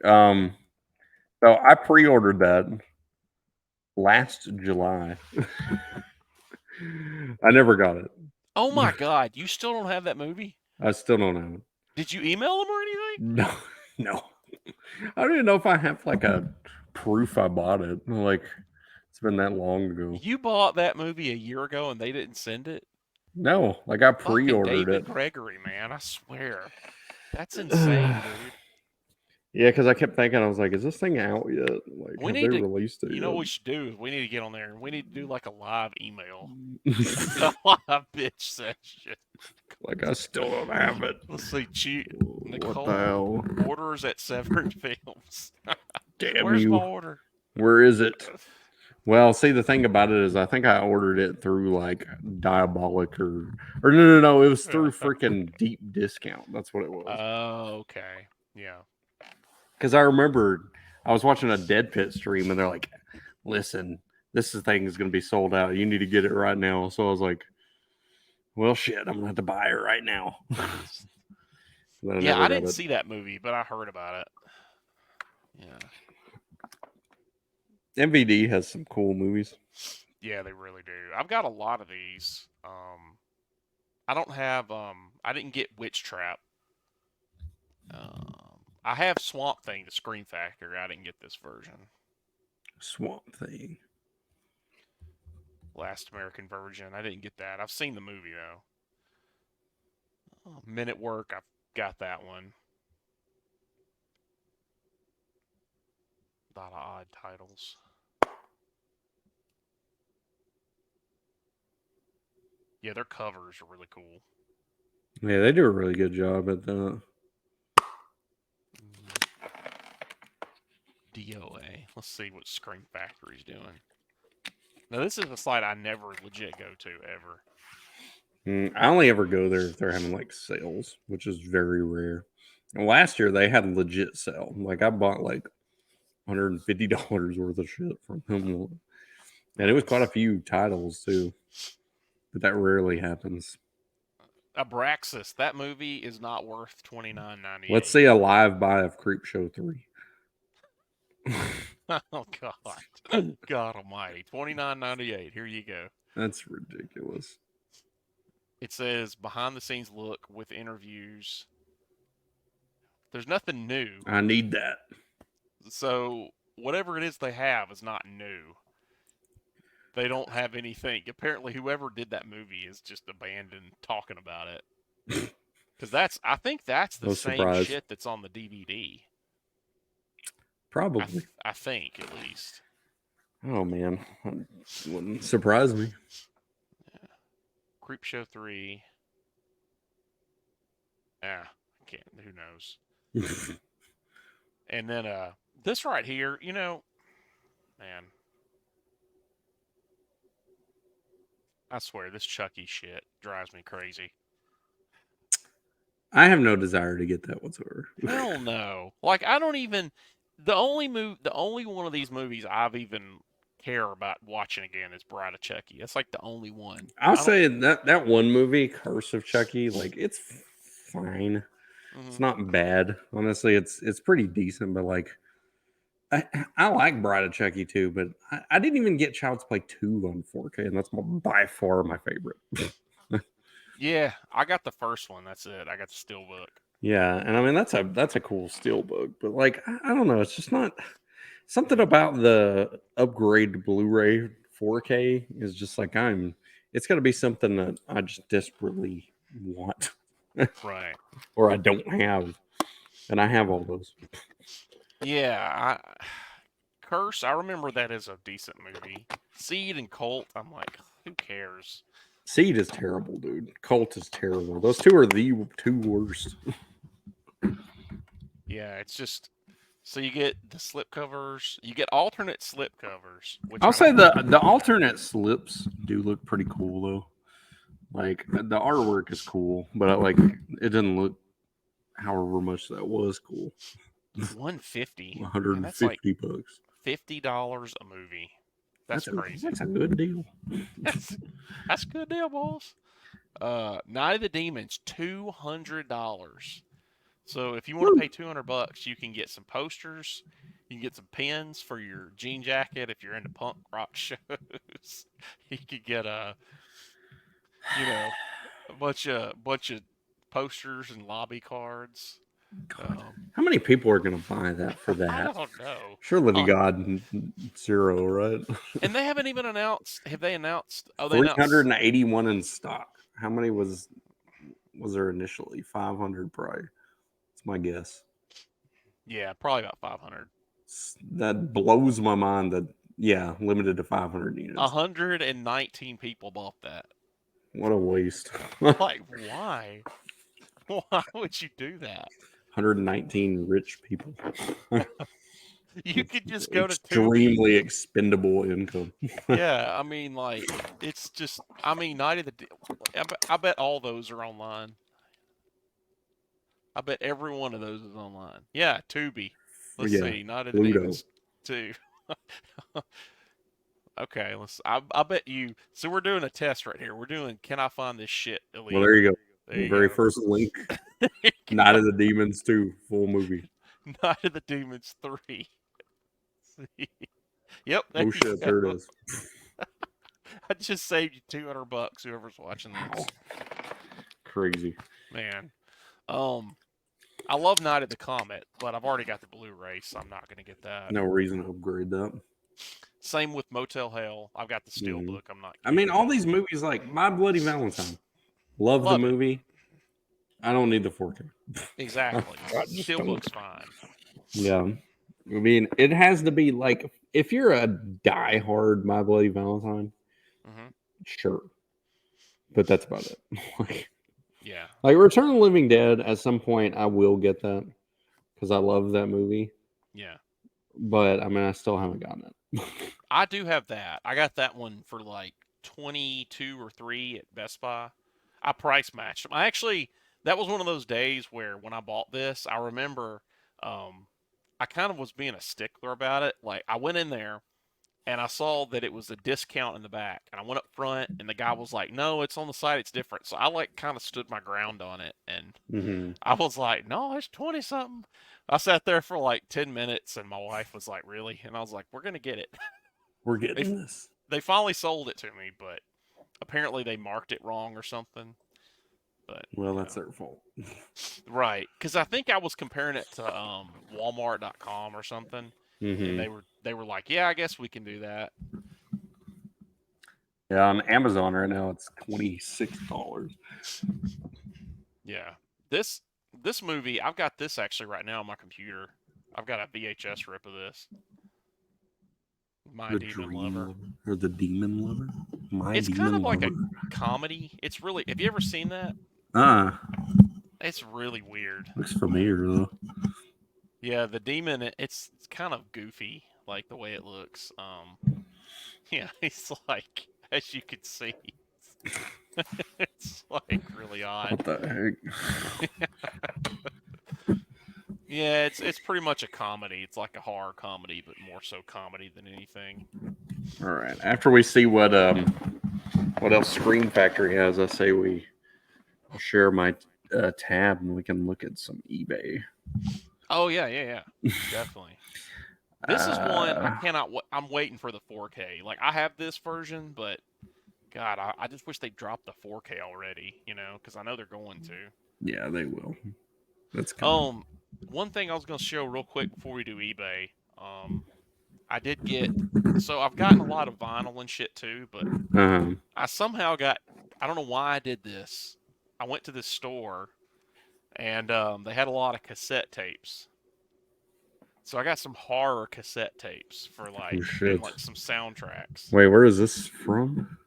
So I pre-ordered that last July. I never got it. Oh my god, you still don't have that movie? I still don't have it. Did you email them or anything? No. I don't even know if I have like a proof I bought it. Like it's been that long ago. You bought that movie a year ago and they didn't send it? No, like I Fucking pre-ordered David it. Gregory, man, I swear. That's insane, dude. Yeah, because I kept thinking, I was like, is this thing out yet? Like, We have need they to, released it you know yet? what we should do? Is we need to get on there and we need to do like a live email. A live bitch session. Like, I still don't have it. Let's see, What the Nicole hell? orders at Severn Films. Damn Where's my you. order? Where is it? Well, see, the thing about it is, I think I ordered it through like Diabolic or no. It was through freaking Deep Discount. That's what it was. Oh, okay. Yeah. Because I remember I was watching a Dead Pit stream and they're like, listen, this thing is going to be sold out. You need to get it right now. So I was like, well, shit, I'm going to have to buy it right now. Yeah, I didn't see that movie, but I heard about it. Yeah. MVD has some cool movies. Yeah, they really do. I've got a lot of these. I don't have I didn't get Witch Trap. I have Swamp Thing, the Scream Factory. I didn't get this version. Swamp Thing. Last American Virgin. I didn't get that. I've seen the movie though. Men at Work. I've got that one. A lot of odd titles. Yeah, their covers are really cool. Yeah, they do a really good job at that. DOA. Let's see what Scream Factory's doing. Now, this is a site I never legit go to, ever. I only ever go there if they're having like sales, which is very rare. And last year they had a legit sale. Like I bought like $150 worth of shit from him. And it was quite a few titles too. But that rarely happens. Abraxas. That movie is not worth $29.98. Let's see a live buy of Creepshow 3. Oh God. God almighty. $29.98. Here you go. That's ridiculous. It says behind the scenes look with interviews. There's nothing new. I need that. So whatever it is they have is not new. They don't have anything. Apparently, whoever did that movie is just abandoned talking about it. Because I think that's the same shit that's on the DVD. Probably. I think, at least. Oh, man. That wouldn't surprise me. Yeah. Creepshow 3. I can't. Who knows? And then this right here, man. I swear, this Chucky shit drives me crazy. I have no desire to get that whatsoever. Hell no. Like, I don't even... The only one of these movies I've even care about watching again is Bride of Chucky. That's like the only one. I'll say that one movie, Curse of Chucky, like it's fine. Mm-hmm. It's not bad. Honestly, it's pretty decent, but like I like Bride of Chucky too, but I didn't even get Child's Play 2 on 4K, and that's by far my favorite. Yeah, I got the first one. That's it. I got the Steelbook. Yeah, and I mean that's a cool Steelbook, but like I don't know, it's just not something about the upgrade Blu-ray 4K is just like it's got to be something that I just desperately want, right? Or I don't have, and I have all those. Yeah, Curse. I remember that as a decent movie. Seed and Cult. I'm like, who cares? Seed is terrible, dude. Cult is terrible. Those two are the two worst. Yeah, it's just so you get the slip covers, you get alternate slip covers. Which I'll say the alternate slips do look pretty cool though. Like the artwork is cool, but like it didn't look however much that was cool. $150. $150 bucks. $50 a movie. That's crazy. That's a good deal. That's a good deal, boss. Night of the Demons, $200. So if you want to pay $200, you can get some posters. You can get some pins for your jean jacket if you're into punk rock shows. You could get a bunch of posters and lobby cards. How many people are going to buy that for that? I don't know. Surely to God, zero, right? And they haven't even announced. Have they announced? Oh, they 381 in stock. How many was there initially? 500 probably. That's my guess. Yeah, probably about 500. That blows my mind that, yeah, limited to 500 units. 119 people bought that. What a waste. Like, why? Why would you do that? 119 rich people. You could just go to extremely Tubi. expendable income. Yeah, I mean, like, it's just, I mean, Night of the I bet all those are online. I bet every one of those is online. Yeah, Tubi. Let's Yeah, see, Night of the Pluto. Demons 2. Okay, I bet you. So we're doing a test right here. We're doing. Can I find this shit illegal? Well, there you go. There The you very go. first link. Night of the Demons 2, full movie. Night of the Demons 3. Yep. There Oh you shit, go. there it is. I just saved you $200. Whoever's watching this. Crazy. Man. I love Night of the Comet, but I've already got the Blu-ray, so I'm not gonna get that. No reason to upgrade that. Same with Motel Hell. I've got the Steelbook. I'm not. I mean, all these movies like My Bloody Valentine. Love the movie. I don't need the 4K. Exactly. Steelbook's fine. Yeah. I mean, it has to be like, if you're a diehard My Bloody Valentine, sure. But that's about it. Yeah. Like Return of the Living Dead, at some point, I will get that because I love that movie. Yeah. But I mean, I still haven't gotten it. I do have that. I got that one for like 22 or 3 at Best Buy. I price matched them. That was one of those days where when I bought this, I remember I kind of was being a stickler about it. Like I went in there and I saw that it was a discount in the back, and I went up front and the guy was like, "No, it's on the side, it's different." So I like kind of stood my ground on it, and I was like, "No, it's 20 something." I sat there for like 10 minutes and my wife was like, "Really?" And I was like, "We're going to get it." We're getting this. They finally sold it to me, but apparently they marked it wrong or something. But well, that's their fault. Right, because I think I was comparing it to Walmart.com or something, and they were like, "Yeah, I guess we can do that." Yeah, on Amazon right now it's $26. Yeah, this movie, I've got this actually right now on my computer. I've got a VHS rip of this. My Demon Lover. Or The Demon Lover? It's kind of like a comedy. It's really. Have you ever seen that? It's really weird. Looks familiar though. Yeah, the demon. It's kind of goofy, like the way it looks. Yeah, it's like, as you can see, it's like really odd. What the heck? Yeah, it's pretty much a comedy. It's like a horror comedy, but more so comedy than anything. All right. After we see what else Scream Factory has, I say I'll share my tab and we can look at some eBay. Oh yeah, definitely. This is one I cannot. I'm waiting for the 4K. Like I have this version, but God, I just wish they dropped the 4K already. You know, because I know they're going to. Yeah, they will. That's coming. One thing I was going to show real quick before we do eBay. I did get. So I've gotten a lot of vinyl and shit too, but I somehow got. I don't know why I did this. I went to this store, and they had a lot of cassette tapes. So I got some horror cassette tapes for like some soundtracks. Wait, where is this from?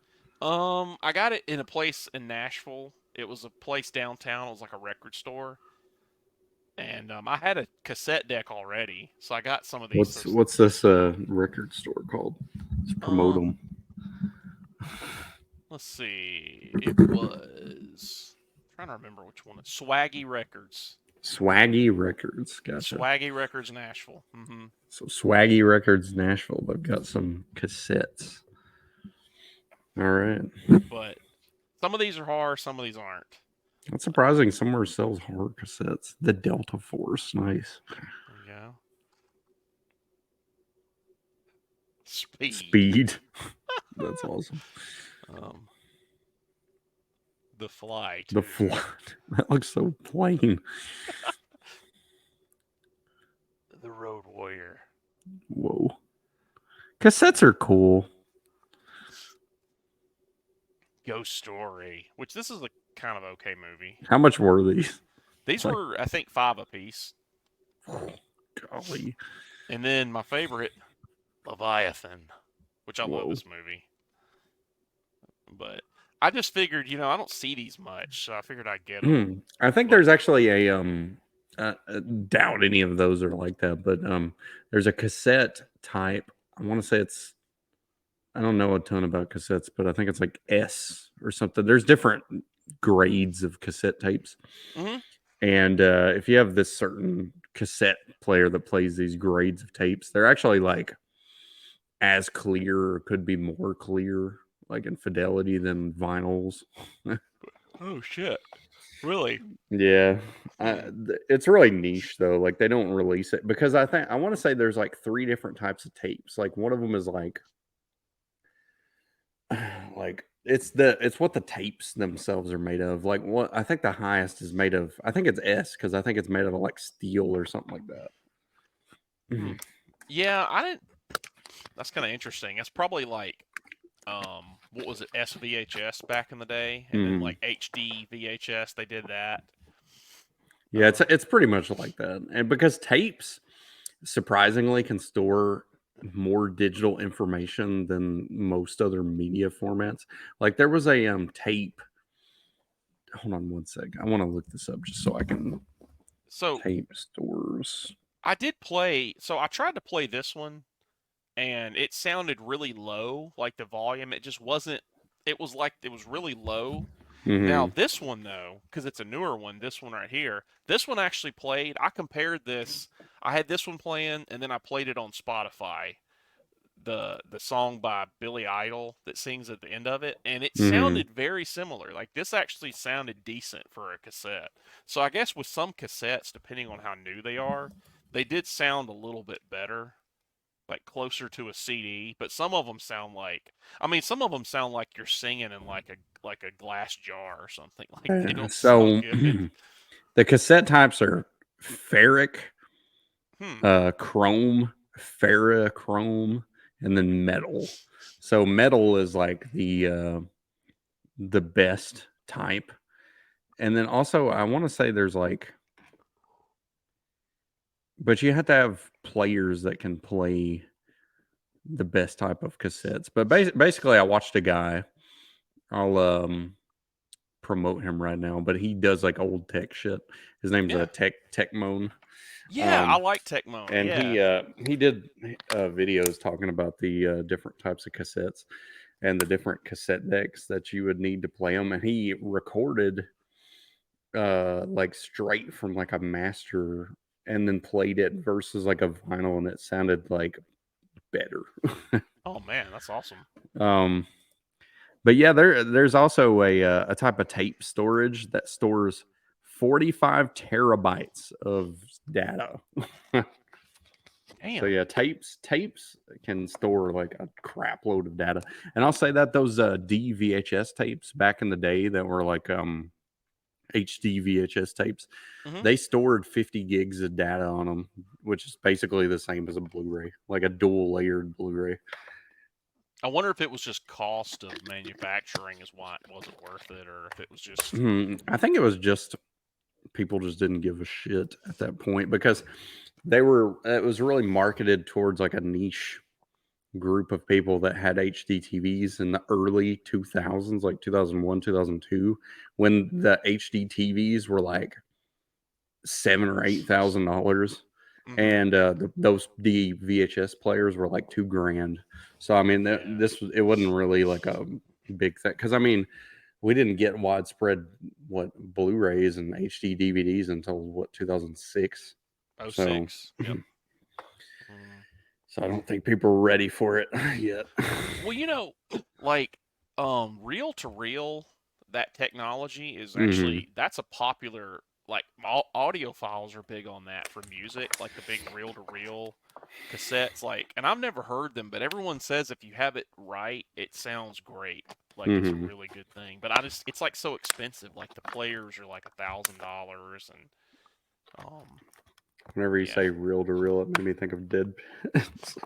I got it in a place in Nashville. It was a place downtown. It was like a record store. And I had a cassette deck already, so I got some of these. What's this record store called? Let's promote them. Let's see. It was. I'm trying to remember which one. Swaggy Records. Swaggy Records, gotcha. Swaggy Records Nashville. So Swaggy Records Nashville. They've got some cassettes. All right. But some of these are horror, some of these aren't. That's surprising. Somewhere sells horror cassettes. The Delta Force, nice. There you go. Speed. That's awesome. The Flight. The Flight. That looks so plain. The Road Warrior. Whoa. Cassettes are cool. Ghost Story, which this is a kind of okay movie. How much were these? These Like, were, I think, 5 apiece. golly. And then my favorite, Leviathan, which I love Whoa. this movie. But I just figured, I don't see these much, so I figured I'd get them. I think But there's actually doubt any of those are like that, but there's a cassette type. I want to say I don't know a ton about cassettes, but I think it's like S or something. There's different grades of cassette tapes. hmm And if you have this certain cassette player that plays these grades of tapes, they're actually like as clear or could be more clear, like in fidelity than vinyls. oh shit, really? Yeah. Hmm. It's really niche though. Like they don't release it because I want to say there's like three different types of tapes. Like one of them is like it's what the tapes themselves are made of. Like what I think the highest is made of. I think it's S because I think it's made of like steel or something like that. Hmm. Yeah, I didn't. That's kind of interesting. It's probably like, what was it, SVHS back in the day, and then Mhm. like HD VHS. They did that. Yeah, it's pretty much like that. And because tapes surprisingly can store more digital information than most other media formats. Like there was a tape. Hold on one sec. I want to look this up just so I can So tape stores. I did play. So I tried to play this one, and it sounded really low, like the volume. It just wasn't. It was like it was really low. Now Hmm. this one though, because it's a newer one, this one right here, this one actually played. I compared this. I had this one playing, and then I played it on Spotify. The song by Billy Idol that sings at the end of it, and it Hmm. sounded very similar. Like this actually sounded decent for a cassette. So I guess with some cassettes, depending on how new they are, they did sound a little bit better, like closer to a CD. But some of them sound like, I mean, some of them sound like you're singing in like a glass jar or something. Like they don't sound So good. the cassette types are ferric, Hmm. chrome, ferrochrome, and then metal. So metal is like the best type. And then also I want to say there's like but you have to have players that can play the best type of cassettes. But basically I watched a guy. I'll promote him right now, but he does like old tech shit. His name's Yeah. Techmoan. Yeah. I Um like Tecmo. and Yeah. he did videos talking about the different types of cassettes and the different cassette decks that you would need to play them, and he recorded like straight from like a master and then played it versus like a vinyl, and it sounded like better. Oh man, that's awesome. um but yeah, there's also a type of tape storage that stores 45 terabytes of data. So Damn. yeah, tapes can store like a crap load of data. And I'll say that those DVHS tapes back in the day that were like HD VHS tapes, hmm they stored 50 gigs of data on them, which is basically the same as a Blu-ray, like a dual layered Blu-ray. I wonder if it was just cost of manufacturing is why it wasn't worth it, or if it was just. I think it was just people just didn't give a shit at that point because it was really marketed towards like a niche group of people that had HD TVs in the early 2000s, like 2001, 2002, when the HD TVs were like $7,000 or $8,000, hmm and those VHS players were like $2,000. So I mean, Yeah. it wasn't really like a big thing because I mean, we didn't get widespread what Blu-rays and HD DVDs until what 2006. Oh So six. Yep. Mm. so I don't think people are ready for it yet. Well, like reel to reel, that technology is Hmm. actually that's a popular like audiophiles are big on that for music, like the big reel to reel cassettes. Like, and I've never heard them, but everyone says if you have it right, it sounds great. Like it's a Hmm. really good thing. But it's like so expensive. Like the players are like $1,000, and um, Whenever you Yeah. say reel to reel, it made me think of Dead Pets.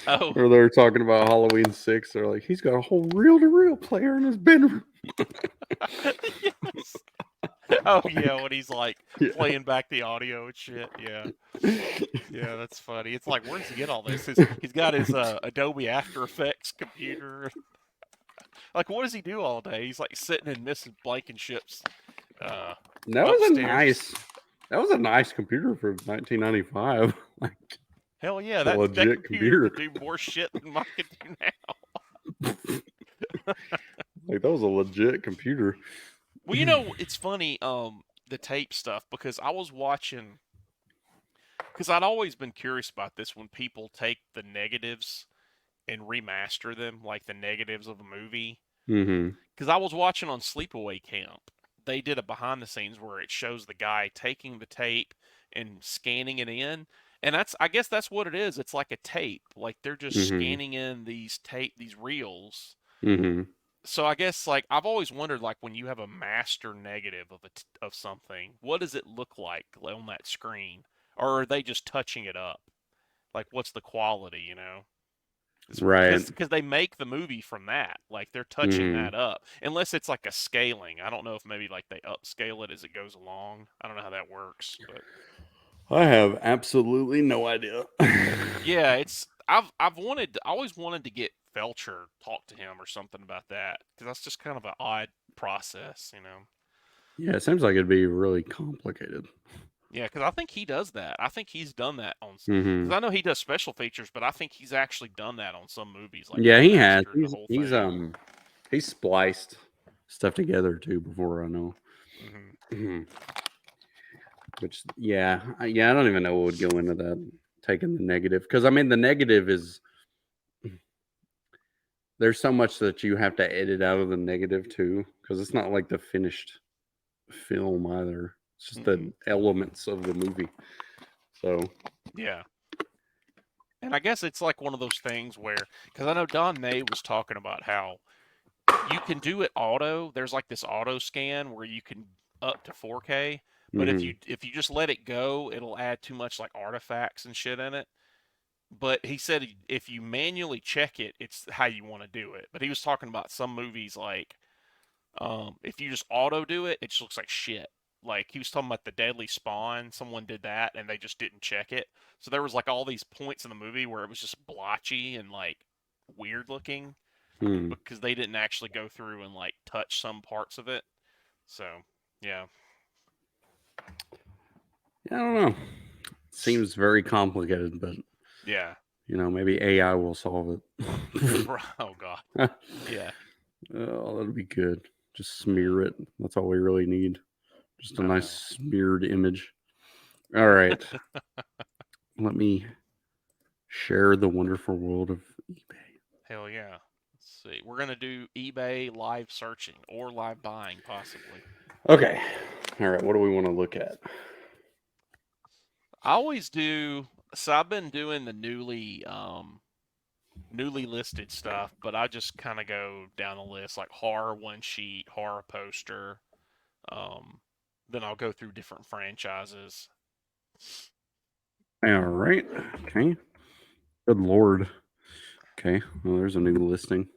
Oh, Or they're talking about Halloween 6. They're like, he's got a whole reel to reel player in his bedroom. yes. Oh yeah, when he's like Yeah. playing back the audio and shit. Yeah. Yeah, that's funny. It's like, where does he get all this? He's got his Adobe After Effects computer. Like, what does he do all day? He's like sitting in Mrs. Blankenship's uh, That was a upstairs. nice computer for 1995. Like Hell yeah, a that legit computer computer. could do more shit than mine can do now. Like that was a legit computer. Well, you know, it's funny, the tape stuff because I was watching because I'd always been curious about this when people take the negatives and remaster them, like the negatives of a movie. Mm-hmm. Because I was watching on Sleepaway Camp, they did a behind the scenes where it shows the guy taking the tape and scanning it in, and I guess that's what it is. It's like a tape, like they're just Mm-hmm. scanning in these reels. Mm-hmm. So I guess like I've always wondered, like when you have a master negative of something, what does it look like on that screen, or are they just touching it up? Like what's the quality, you know? Right. Because they make the movie from that, like they're touching Mm-hmm. that up, unless it's like a scaling. I don't know if maybe like they upscale it as it goes along. I don't know how that works, but I have absolutely no idea. yeah, it's I always wanted to get Felcher, talk to him or something about that because that's just kind of an odd process, you know. Yeah, it seems like it'd be really complicated. Yeah, because I think he does that. I think he's done that on Mm-hmm. because I know he does special features, but I think he's actually done that on some movies, like Yeah, he has. remastered the whole thing. He's spliced stuff together too before I know. Hmm. Which yeah, I don't even know what would go into that taking the negative because I mean the negative is there's so much that you have to edit out of the negative too because it's not like the finished film either. It's just the elements of the movie. So Yeah. And I guess it's like one of those things where, because I know Don May was talking about how you can do it auto. There's like this auto scan where you can up to 4K, but hmm if you just let it go, it'll add too much like artifacts and shit in it. But he said if you manually check it, it's how you want to do it. But he was talking about some movies like if you just auto do it, it just looks like shit. Like he was talking about the Deadly Spawn, someone did that and they just didn't check it. So there was like all these points in the movie where it was just blotchy and like weird looking hmm. because they didn't actually go through and like touch some parts of it. So yeah, I don't know. Seems very complicated, but yeah. maybe AI will solve it. Oh god, yeah. Oh, that'd be good. Just smear it. That's all we really need. Just a I nice know. smeared image. All right. Let me share the wonderful world of eBay. Hell yeah. Let's see. We're gonna do eBay live searching or live buying possibly. Okay. All right. What do we want to look at? I always do. So I've been doing the newly listed stuff, but I just kind of go down the list like horror one sheet, horror poster. Um, then I'll go through different franchises. All right. Okay. Good Lord. Okay. Well, there's a new listing.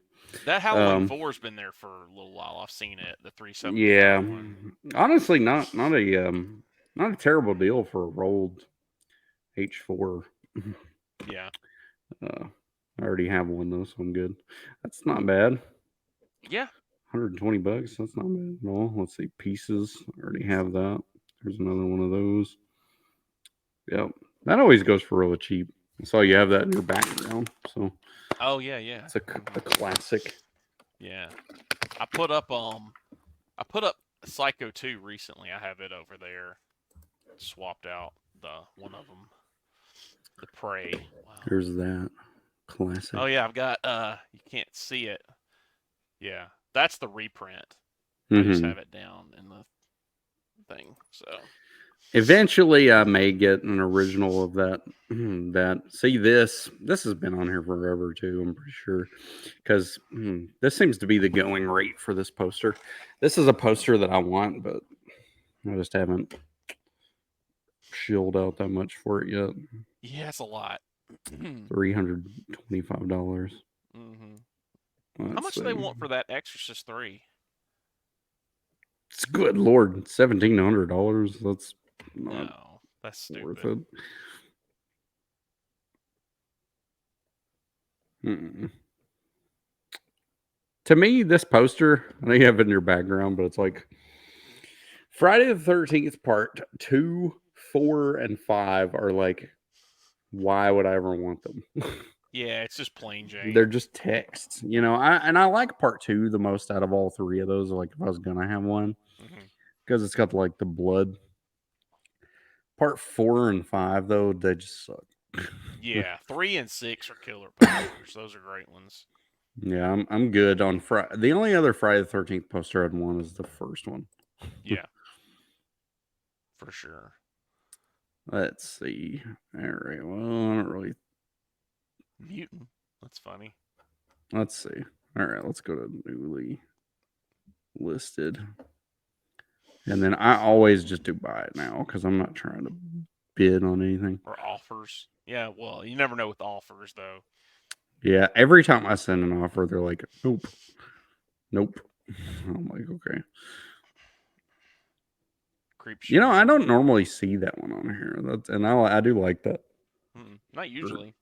That Halloween Um, 4's been there for a little while. I've seen it, the 375 yeah. one. Honestly, not a terrible deal for a rolled H4. Yeah. I already have one though, so I'm good. That's not bad. Yeah. $120. That's not bad at all. Let's see. Pieces. I already have that. There's another one of those. Yep. That always goes for really cheap. So you have that in your background. So Oh yeah, yeah. it's a classic. Yeah. I put up Psycho 2 recently. I have it over there. Swapped out the one of them. The Prey. Wow. There's that. Classic. Oh yeah, I've got you can't see it. Yeah. That's the reprint. I just Mm-hmm. have it down in the thing. So Eventually, I may get an original of that. That see this has been on here forever too. I'm pretty sure because this seems to be the going rate for this poster. This is a poster that I want, but I just haven't shelled out that much for it yet. Yeah, it's a lot. $325. How much do they want for that Exorcist 3? It's good Lord, $1,700. That's not No, that's worth stupid. it. To me, this poster, I know you have it in your background, but it's like Friday the 13th part 2, 4, and 5 are like, why would I ever want them? Yeah, it's just plain Jane. They're just texts, you know. I like part 2 the most out of all 3 of those. Like if I was gonna have one, because it's got like the blood. Part 4 and 5 though, they just suck. Yeah, 3 and 6 are killer posters. Those are great ones. Yeah, I'm good on Friday. The only other Friday the 13th poster I'd want is the first one. Yeah, for sure. Let's see. All right. Well, I don't really. Mutant. That's funny. Let's see. All right. Let's go to newly listed. And then I always just do buy it now because I'm not trying to bid on anything. Or offers. Yeah, well, you never know with offers, though. Yeah. Every time I send an offer, they're like, nope. Nope. I'm like, okay. Creepshow. You know, I don't normally see that one on here. I do like that. Not usually.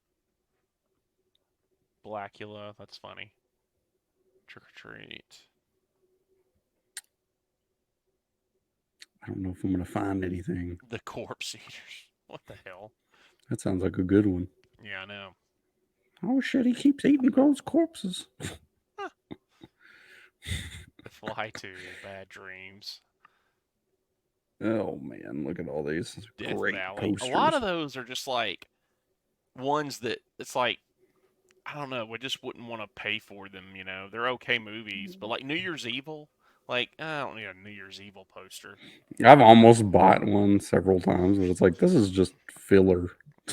Blackula. That's funny. Trick or treat. I don't know if I'm going to find anything. The corpse eaters. What the hell? That sounds like a good one. Yeah, I know. Oh shit, he keeps eating girls' corpses. The Fly 2, Bad Dreams. Oh man, look at all these Death great Valley. posters. A lot of those are just like ones that it's like, I don't know, we just wouldn't want to pay for them, you know. They're okay movies, but like New Year's Evil, like I don't need a New Year's Evil poster. I've almost bought one several times, but it's like this is just filler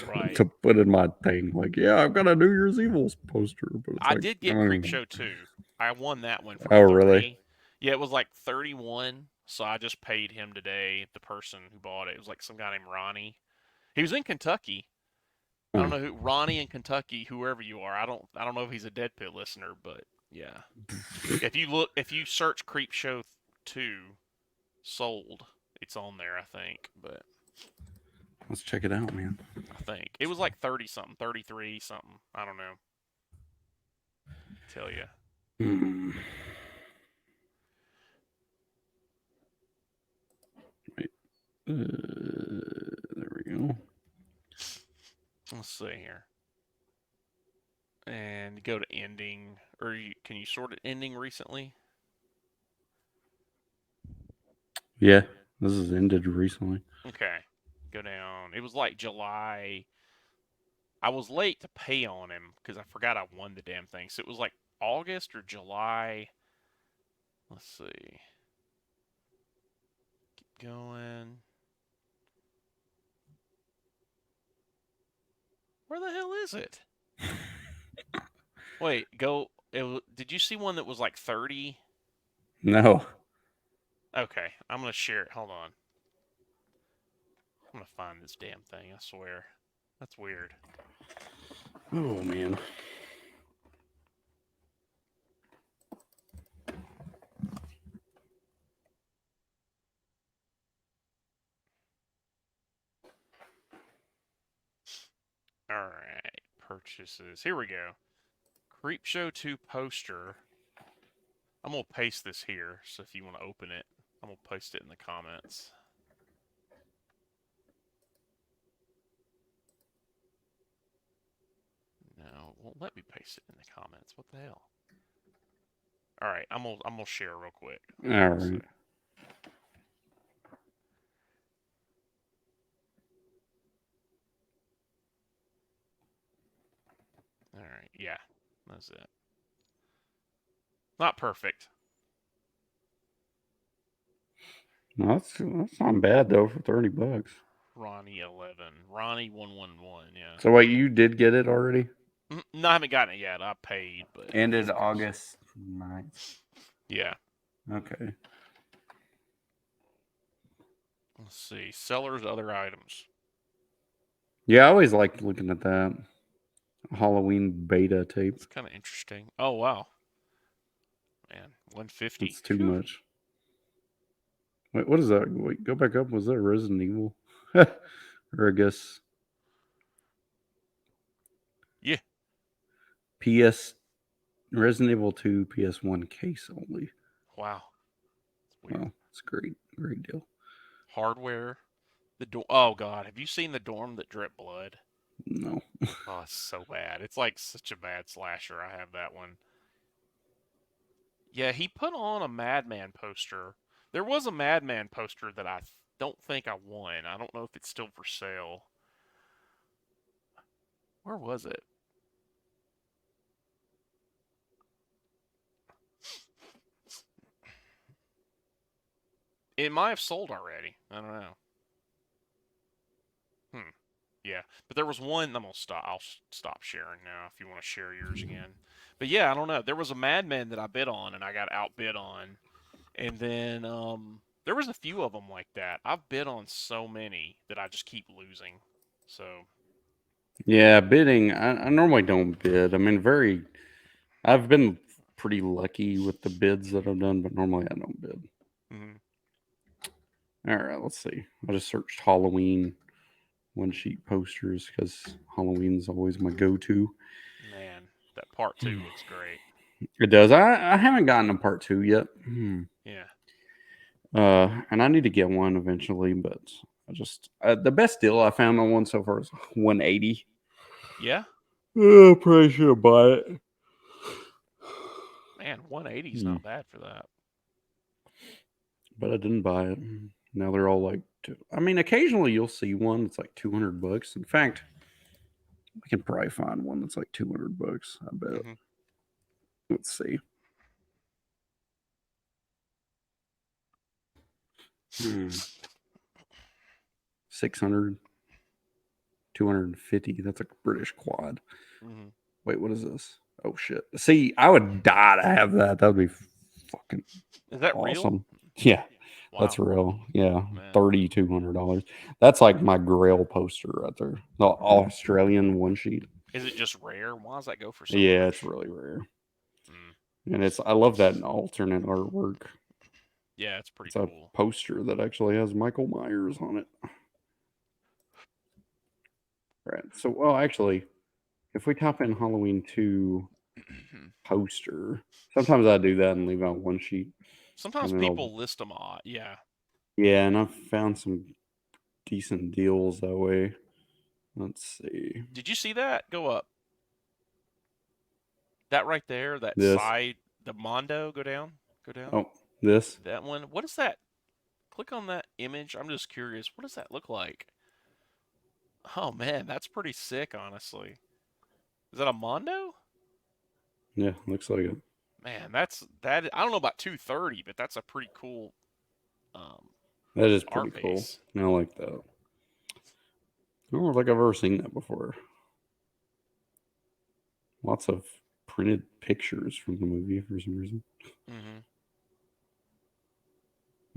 Right. to put in my thing. Like, yeah, I've got a New Year's Evil poster, but it's I like, did get Creepshow 2. I won that one for Oh, 30. really? Yeah, it was like 31, so I just paid him today, the person who bought it. It was like some guy named Ronnie. He was in Kentucky. I don't know who Ronnie in Kentucky, whoever you are. I don't know if he's a Dead Pit listener, but yeah. If you search Creepshow 2 sold, it's on there, I think, but Let's check it out, man. I think it was like 30 something, 33 something. I don't know. Tell you. Right. There we go. Let's see here. And go to ending, or can you sort it ending recently? Yeah, this has ended recently. Okay, go down. It was like July. I was late to pay on him because I forgot I won the damn thing. So it was like August or July. Let's see. Keep going. Where the hell is it? Wait, go. Did you see one that was like 30? No. Okay, I'm going to share it. Hold on. I'm going to find this damn thing, I swear. That's weird. Oh, man. All right, purchases. Here we go. Creepshow 2 poster. I'm going to paste this here, so if you want to open it, I'm going to post it in the comments. No, it won't let me paste it in the comments. What the hell? All right, I'm gonna share real quick. All right. All right, yeah, that's it. Not perfect. No, that's not bad though for $30. Ronnie 11, Ronnie 111. Yeah. So wait, you did get it already? No, I haven't gotten it yet. I paid, but Ended August 9th. yeah. Okay. Let's see. Sellers, other items. Yeah, I always liked looking at that Halloween beta tape. It's kind of interesting. Oh wow, man, 150. It's too Phew. much. Wait, what is that? Wait, go back up. Was that Resident Evil? Or I guess Yeah. PS Resident Evil 2 PS1 case only. Wow. It's weird. Wow, it's great. Great deal. Hardware. Oh god, have you seen the dorm that dripped blood? No. Oh, it's so bad. It's like such a bad slasher. I have that one. Yeah, he put on a Madman poster. There was a Madman poster that I don't think I won. I don't know if it's still for sale. Where was it? It might have sold already. I don't know. Hmm. Yeah, but there was one. I'm gonna stop. I'll stop sharing now. If you want to share yours again. But yeah, I don't know. There was a Madman that I bid on, and I got outbid on. And then there was a few of them like that. I've bid on so many that I just keep losing. So Yeah, bidding. I normally don't bid. I mean, I've been pretty lucky with the bids that I've done, but normally I don't bid. mhm. All right, let's see. I just searched Halloween one sheet posters because Halloween's always my go-to. Man, that part 2 looks great. It does. I haven't gotten a part 2 yet. Yeah. And I need to get one eventually, but the best deal I found on one so far is 180. Yeah. Probably should buy it. Man, 180 is not bad for that. But I didn't buy it. Now they're all like, I mean, occasionally you'll see one that's like $200. In fact, I can probably find one that's like $200. I bet. Mhm. Let's see. 600, 250. That's a British quad. Mhm. Wait, what is this? Oh shit! See, I would die to have that. That'd be fucking Is that real? awesome. Yeah, that's Wow. real. Yeah, Man. $3,200. That's like my Grail poster right there. The Australian one sheet. Is it just rare? Why does that go for so Yeah, much? it's really rare, Mm. and I love that alternate artwork. Yeah, it's pretty It's a cool. poster that actually has Michael Myers on it. Right. So, well, actually, if we type in Halloween 2 poster, sometimes I do that and leave out one sheet, Sometimes and then I'll people list them odd. Yeah. yeah, and I've found some decent deals that way. Let's see. Did you see that? Go up. That right there, that This. side, the Mondo, go down. Go down. Oh, this. That one. What is that? Click on that image. I'm just curious. What does that look like? Oh man, that's pretty sick, honestly. Is that a Mondo? Yeah, looks like it. Man, that. I don't know about 230, but that's a pretty cool um, That is pretty art cool. base. I like that. I don't think I've ever seen that before. Lots of printed pictures from the movie for some reason. Mm-hmm.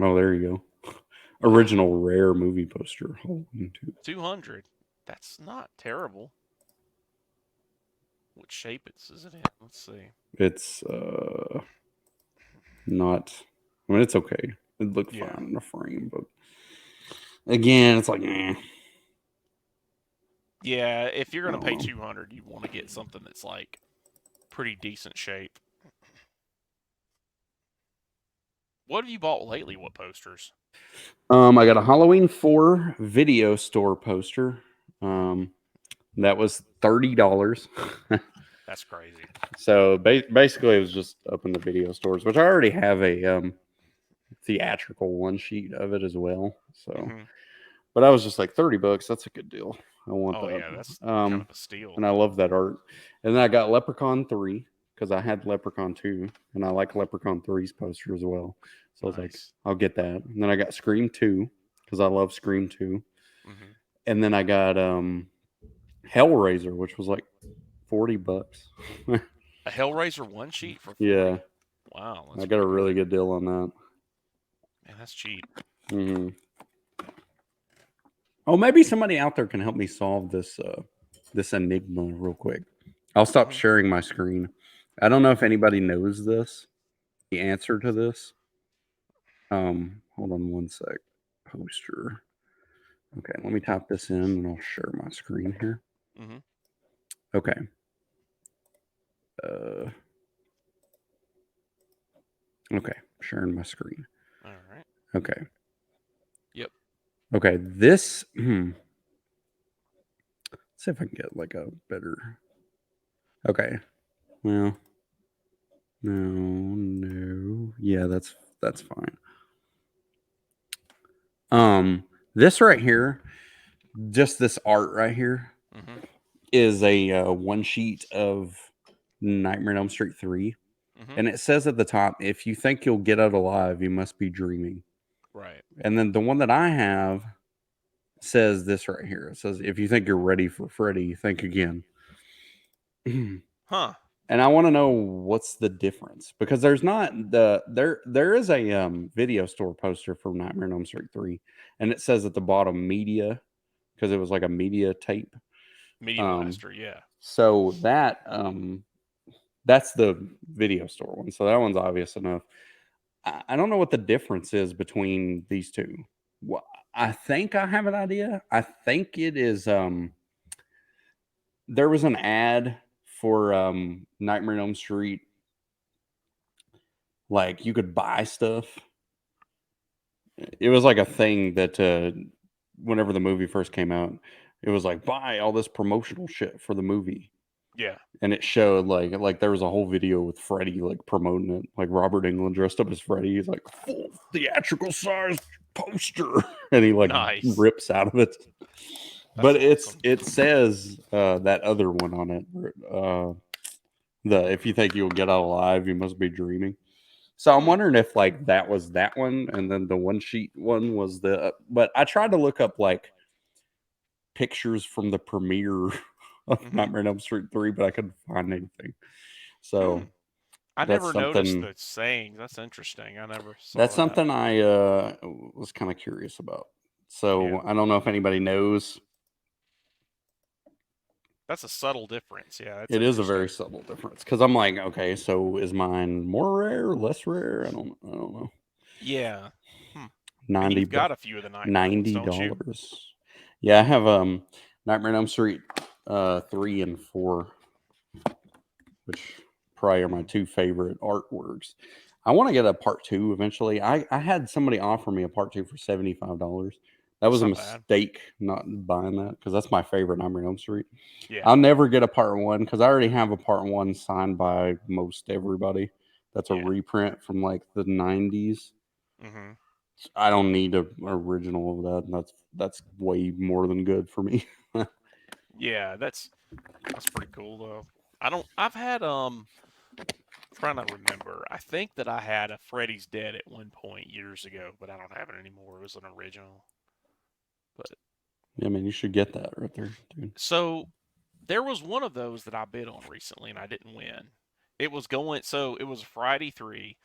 Oh, there you go. Wow. Original rare movie poster. Halloween 2. 200. That's not terrible. What shape is it in? Let's see. It's not. I mean, it's okay. It'd look Yeah. fine in a frame, but again, it's like, Yeah, if you're gonna I pay don't know. 200, you want to get something that's like pretty decent shape. What have you bought lately? What posters? I got a Halloween 4 video store poster. That was $30. That's crazy. So basically, it was just up in the video stores, which I already have a theatrical one sheet of it as well. So, Mm-hmm. but I was just like $30. That's a good deal. I want Oh that. yeah, that's kind of a steal. And I love that art. And then I got Leprechaun 3 because I had Leprechaun 2, and I like Leprechaun 3's poster as well. So I was like, Nice. I'll get that. And then I got Scream 2 because I love Scream 2. Mm-hmm. And then I got Hellraiser, which was like $40. A Hellraiser one sheet for 40. Yeah, Wow, I that's got a pretty really cool. good deal on that. Man, that's cheap. Mm-hmm. Oh, maybe somebody out there can help me solve this this enigma real quick. I'll stop Mhm. sharing my screen. I don't know if anybody knows this, the answer to this. Hold on one sec. Poster. Okay, let me type this in and I'll share my screen here. Mhm. Okay. Uh, okay, sharing my screen. All right. Okay. Yep. Okay, this. Let's see if I can get like a better. Okay. Well, no. Yeah, that's fine. This right here, just this art right here, Mhm. is a one sheet of Nightmare on Elm Street 3. Mhm. And it says at the top, if you think you'll get out alive, you must be dreaming. Right. And then the one that I have says this right here. It says, if you think you're ready for Freddy, think again. And Huh. I want to know what's the difference because there's not there is a video store poster for Nightmare on Elm Street 3 and it says at the bottom media because it was like a media tape. Media Um Blaster. Yeah. so that's the video store one. So that one's obvious enough. I don't know what the difference is between these two. Well, I think I have an idea. I think it is there was an ad for Nightmare on Elm Street. Like you could buy stuff. It was like a thing that whenever the movie first came out, it was like buy all this promotional shit for the movie. Yeah. And it showed like there was a whole video with Freddy like promoting it, like Robert England dressed up as Freddy. He's like full theatrical size poster, and he like Nice. rips out of it. That's But awesome. it says that other one on it, the if you think you'll get out alive, you must be dreaming. So I'm Hmm. wondering if like that was that one, and then the one sheet one was the. But I tried to look up like pictures from the premiere of Mhm. Nightmare on Elm Street 3, but I couldn't find anything. Hmm. So I that's never noticed something the sayings. That's interesting. I never that's saw that. something I was kind of curious about. Yeah. So I don't know if anybody knows. That's a subtle difference. Yeah. That's It is a interesting. very subtle difference because I'm like, okay, so is mine more rare, less rare? I don't know. Yeah. Hmm. And 90 you've got a few of the Nightmare ones, don't you? $90. Yeah, I have Nightmare on Elm Street 3 and 4, which probably are my Mhm. two favorite artworks. I want to get a part 2 eventually. I had somebody offer me a part 2 for $75. That That's was a not bad. mistake not buying that because that's my favorite Nightmare on Elm Street. Yeah. I'll never get a part 1 because I already have a part 1 signed by most everybody. That's a Yeah. reprint from like the 90s. Mhm. I don't need a original of that. That's way more than good for me. Yeah. That's pretty cool though. I don't. I've had trying to remember. I think that I had a Freddy's Dead at one point years ago, but I don't have it anymore. It was an original. But Yeah, man, you should get that right there, dude. so there was one of those that I bid on recently and I didn't win. It was going so it was Friday 3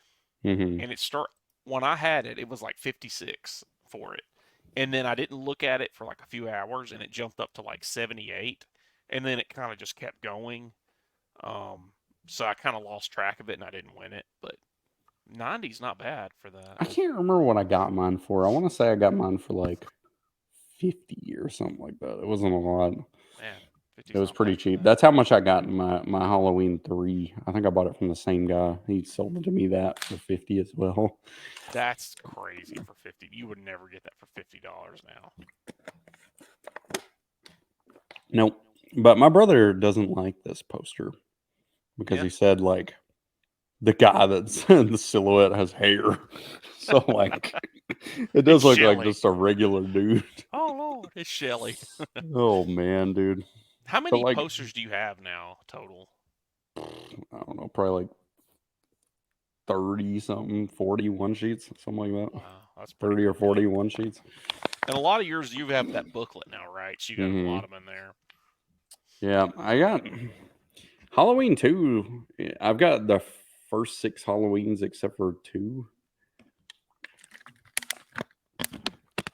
Hmm. and it start when I had it, it was like 56 for it. And then I didn't look at it for like a few hours and it jumped up to like 78 and then it kind of just kept going. Um so I kind of lost track of it and I didn't win it, but 90's not bad for that. I can't remember what I got mine for. I want to say I got mine for like 50 or something like that. It wasn't a lot. Man, It 50's was not pretty bad for cheap. that. That's how much I got in my Halloween 3. I think I bought it from the same guy. He sold it to me that for 50 as well. That's crazy for 50. You would never get that for $50 now. Nope. But my brother doesn't like this poster because Yeah. he said like the guy that's the silhouette has hair. So like it It's does look like Shelly. just a regular dude. Oh Lord, it's Shelly. Oh man, dude. How But many like posters do you have now total? I don't know, probably like 30 something, 41 sheets, something like that. Wow, that's pretty 30 or cool. 41 sheets. And a lot of yours, you have that booklet now, right? So you got a Hmm. lot of them in there. Yeah, I got Halloween 2. I've got the first 6 Halloweens except for 2.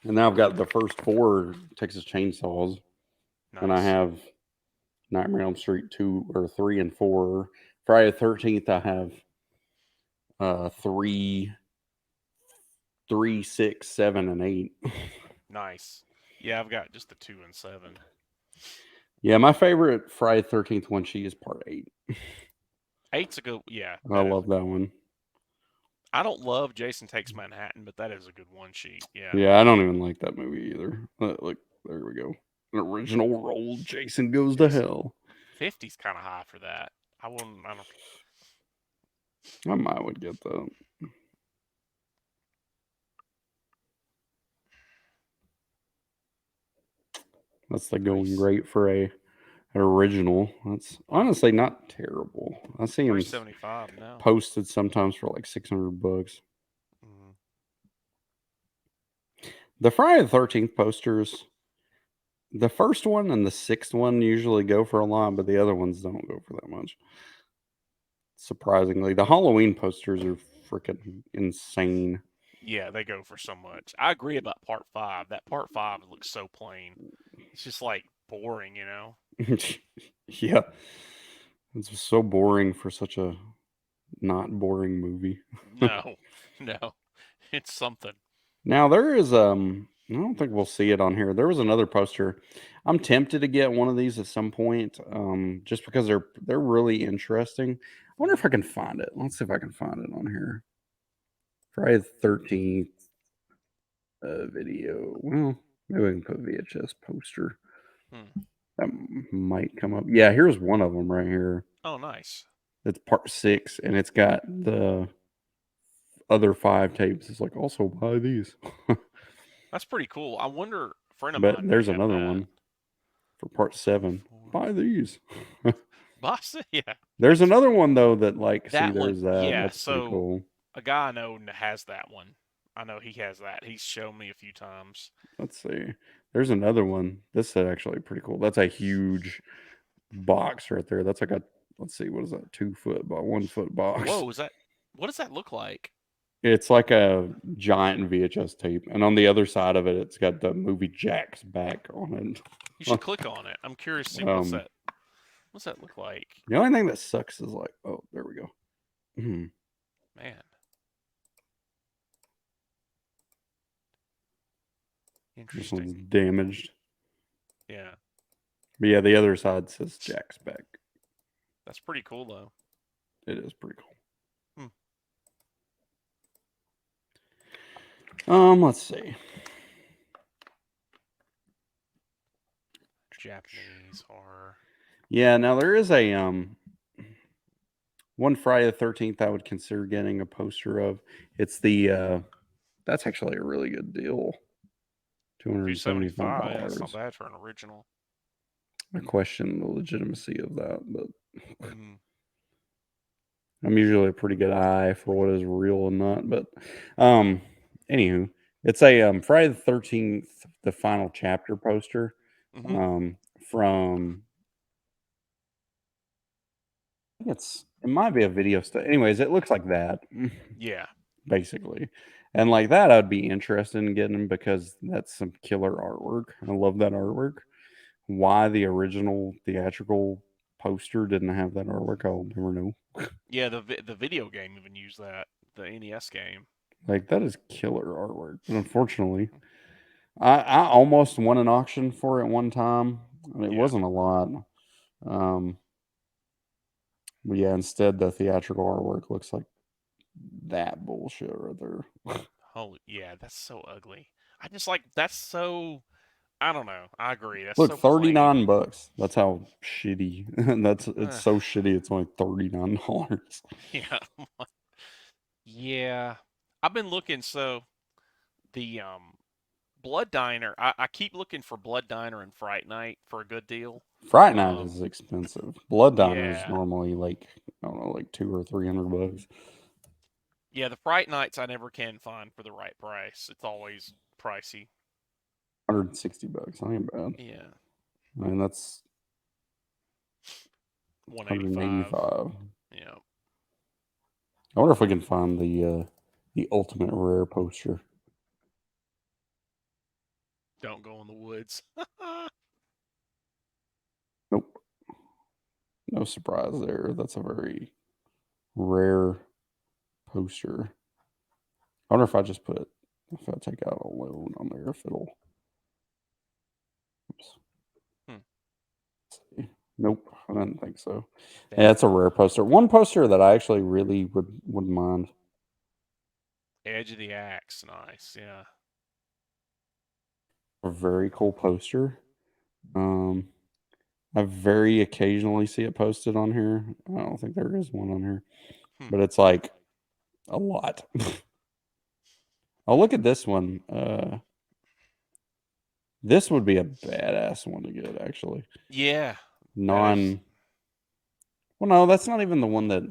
And now I've got the first 4 Texas Chainsaws, and I Nice. have Nightmare on Elm Street 2 or 3 and 4. Friday the 13th, I have 3, 3, 6, 7, and 8. Nice. Yeah, I've got just the 2 and 7. Yeah, my favorite Friday the 13th one sheet is part 8. 8's a good. Yeah, I love that one. I don't love Jason Takes Manhattan, but that is a good one sheet. Yeah. Yeah, I don't even like that movie either. Look, there we go. An original role. Jason Goes to Hell. 50's kind of high for that. I wouldn't. I don't. I might would get that. That's the going rate for an original. That's honestly not terrible. I see them 375 now. posted sometimes for like $600. Mm-hmm. The Friday the 13th posters, the first one and the 6th one usually go for a lot, but the other ones don't go for that much. Surprisingly, the Halloween posters are freaking insane. Yeah, they go for so much. I agree about part 5. That part 5 looks so plain. It's just like boring, you know. Yeah, it's so boring for such a not boring movie. No, no, it's something. Now there is I don't think we'll see it on here. There was another poster. I'm tempted to get one of these at some point, just because they're really interesting. I wonder if I can find it. Let's see if I can find it on here. Friday the 13th video. Well, maybe we can put VHS poster. That might come up. Yeah, here's one of them right here. Oh, nice. It's part 6, and it's got the other 5 tapes. It's like, also buy these. That's pretty cool. I wonder, a friend of But mine. there's may have another that. one for part 7. Buy these. Boss, yeah. There's another one though that like That see there's one, that. yeah. That's pretty So cool. a guy I know has that one. I know he has that. He's shown me a few times. Let's see. There's another one. This is actually pretty cool. That's a huge box right there. That's like a, let's see, what is that? 2 foot by 1 foot box. Whoa, is that? What does that look like? It's like a giant VHS tape, and on the other side of it, it's got the movie Jack's back on it. You should click on it. I'm curious to see what's that. What's that look like? The only thing that sucks is like, oh, there we go. Man. This one's Interesting. damaged. Yeah. But yeah, the other side says Jack's back. That's pretty cool though. It is pretty cool. Let's see. Japanese horror. Yeah, now there is a one Friday the 13th I would consider getting a poster of. It's the that's actually a really good deal. $275. That's not bad for an original. I question the legitimacy of that, but I'm usually a pretty good eye for what is real and not. But anywho, it's a Friday the 13th, the final chapter poster. From it might be a video stuff. Anyways, it looks like that. Yeah. Basically. And like that I'd be interested in getting because that's some killer artwork. I love that artwork. Why the original theatrical poster didn't have that artwork, I'll never know. Yeah, the video game even used that. The NES game. Like that is killer artwork. But unfortunately, I almost won an auction for it one time. And it wasn't a lot. But yeah, instead the theatrical artwork looks like that bullshit right there. Holy, yeah, that's so ugly. I just like that's so. I don't know. I agree. That's look, so $39. That's how shitty. It's so shitty. It's only $39. Yeah, yeah. I've been looking. So the Blood Diner. I keep looking for Blood Diner and Fright Night for a good deal. Fright Night is expensive. Blood Diner is Yeah. normally like I don't know, like $200 or $300. Yeah, the Fright Nights I never can find for the right price. It's always pricey. $160. That ain't bad. Yeah. I mean that's 185. Yeah. I wonder if we can find the ultimate rare poster. Don't go in the woods. Nope. No surprise there. That's a very rare poster. I wonder if I take out a loan on there, if it'll. Oops. Hmm. Let's see. Nope, I didn't think so. Dang. Yeah, it's a rare poster. One poster that I actually really wouldn't mind. Edge of the Axe, nice. Yeah. A very cool poster. I very occasionally see it posted on here. I don't think there is one on here, Hmm. but it's like a lot. Oh, look at this one. This would be a badass one to get, actually. Yeah. Well, no, that's not even the one that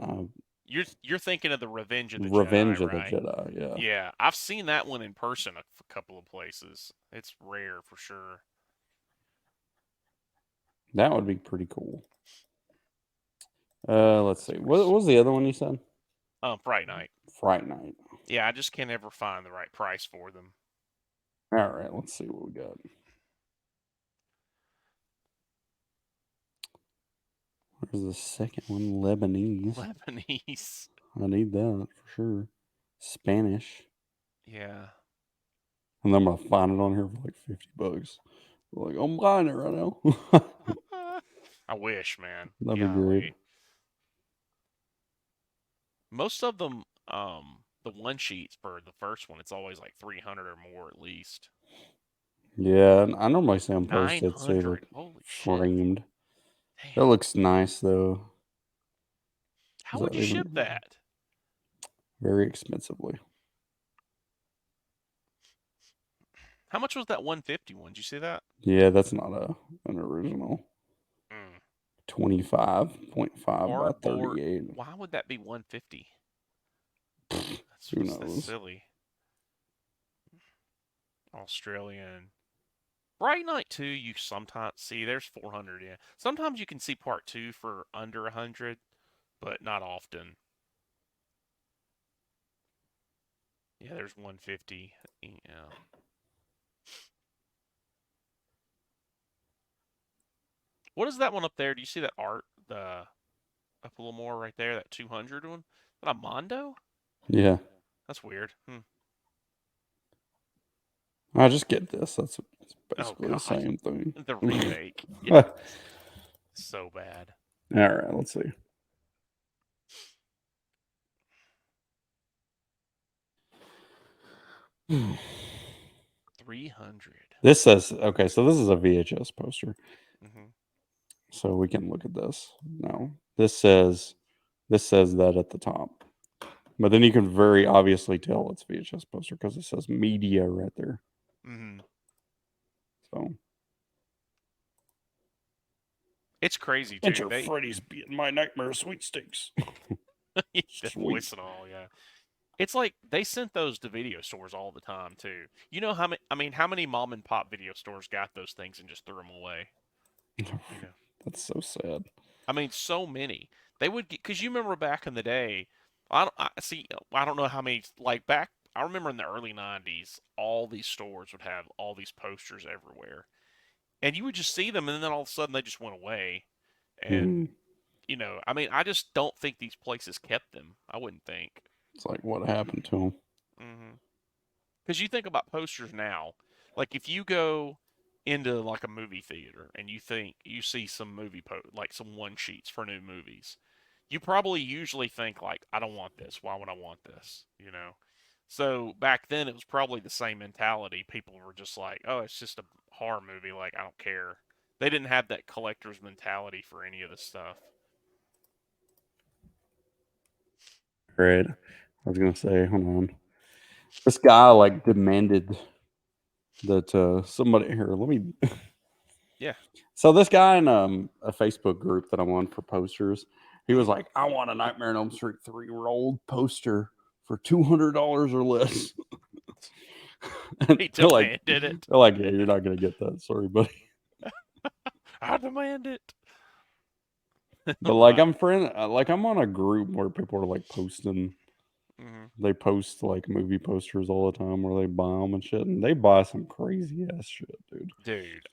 You're thinking of the Revenge of the Revenge Jedi, of the right? Jedi. Yeah, Yeah, I've seen that one in person a couple of places. It's rare for sure. that would be pretty cool. Let's see. What was the other one you said? Fright Night. Fright Night. Yeah, I just can't ever find the right price for them. All right, let's see what we got. Where's the second one? Lebanese. Lebanese. I need that for sure. Spanish. Yeah. And then I'm gonna find it on here for like $50. Like, I'm buying it right now. I wish, man. That'd be great. Golly. Most of them, the one sheets for the first one, it's always like 300 or more at least. Yeah, and I normally see them posted, say 900. like Holy shit. framed. That Damn. looks nice though. How Is would that you ship even that? very expensively? How much was that 150 one? Did you see that? Yeah, that's not an original. Mm. 25.5 by Cardboard. 38. Why would that be 150? Who That's knows? silly. Australian. Bright Night 2, you sometimes see there's 400. Yeah, sometimes you can see part 2 for under 100, but not often. Yeah, there's 150. Yeah. What is that one up there? Do you see that art? The up a little more right there, that 200 one. Is that a Mondo? Yeah. That's weird. I just get this. That's Oh basically the God, same thing. the remake. Yeah, All so bad. right, let's see. Hmm. 300. This says okay, so this is a VHS poster. Mm-hmm. So we can look at this. No. This says that at the top. But then you can very obviously tell it's VHS poster because it says media right there. Mm-hmm. So It's crazy too. enter Freddy's being my nightmare sweepstakes. The voice and all, yeah. It's like they sent those to video stores all the time too. You know how many? I mean, how many mom and pop video stores got those things and just threw them away? You know, That's so sad. I mean, so many. They would get because you remember back in the day. I don't I, see. I don't know how many. Like back, I remember in the early '90s, all these stores would have all these posters everywhere, and you would just see them, and then all of a sudden they just went away. Hmm. And I mean, I just don't think these places kept them. I wouldn't think. It's like what happened to him. Because you think about posters now, like if you go into like a movie theater and you think you see some like some one sheets for new movies, you probably usually think like, I don't want this. Why would I want this? So back then it was probably the same mentality. People were just like, oh, it's just a horror movie. Like I don't care. They didn't have that collector's mentality for any of this stuff. Right. I was gonna say, hold on. This guy like demanded that somebody here. Let me. Yeah. So this guy in a Facebook group that I'm on for posters, he was Mhm. like, "I want a Nightmare on Elm Street 3-year-old poster for $200 or less." And He they're like, demanded it. "Yeah, you're not gonna get that. Sorry, buddy." I demand it. But like I'm on a group where people are like posting They post like movie posters all the time where they buy them and shit, and they buy some crazy ass shit, dude. Dude,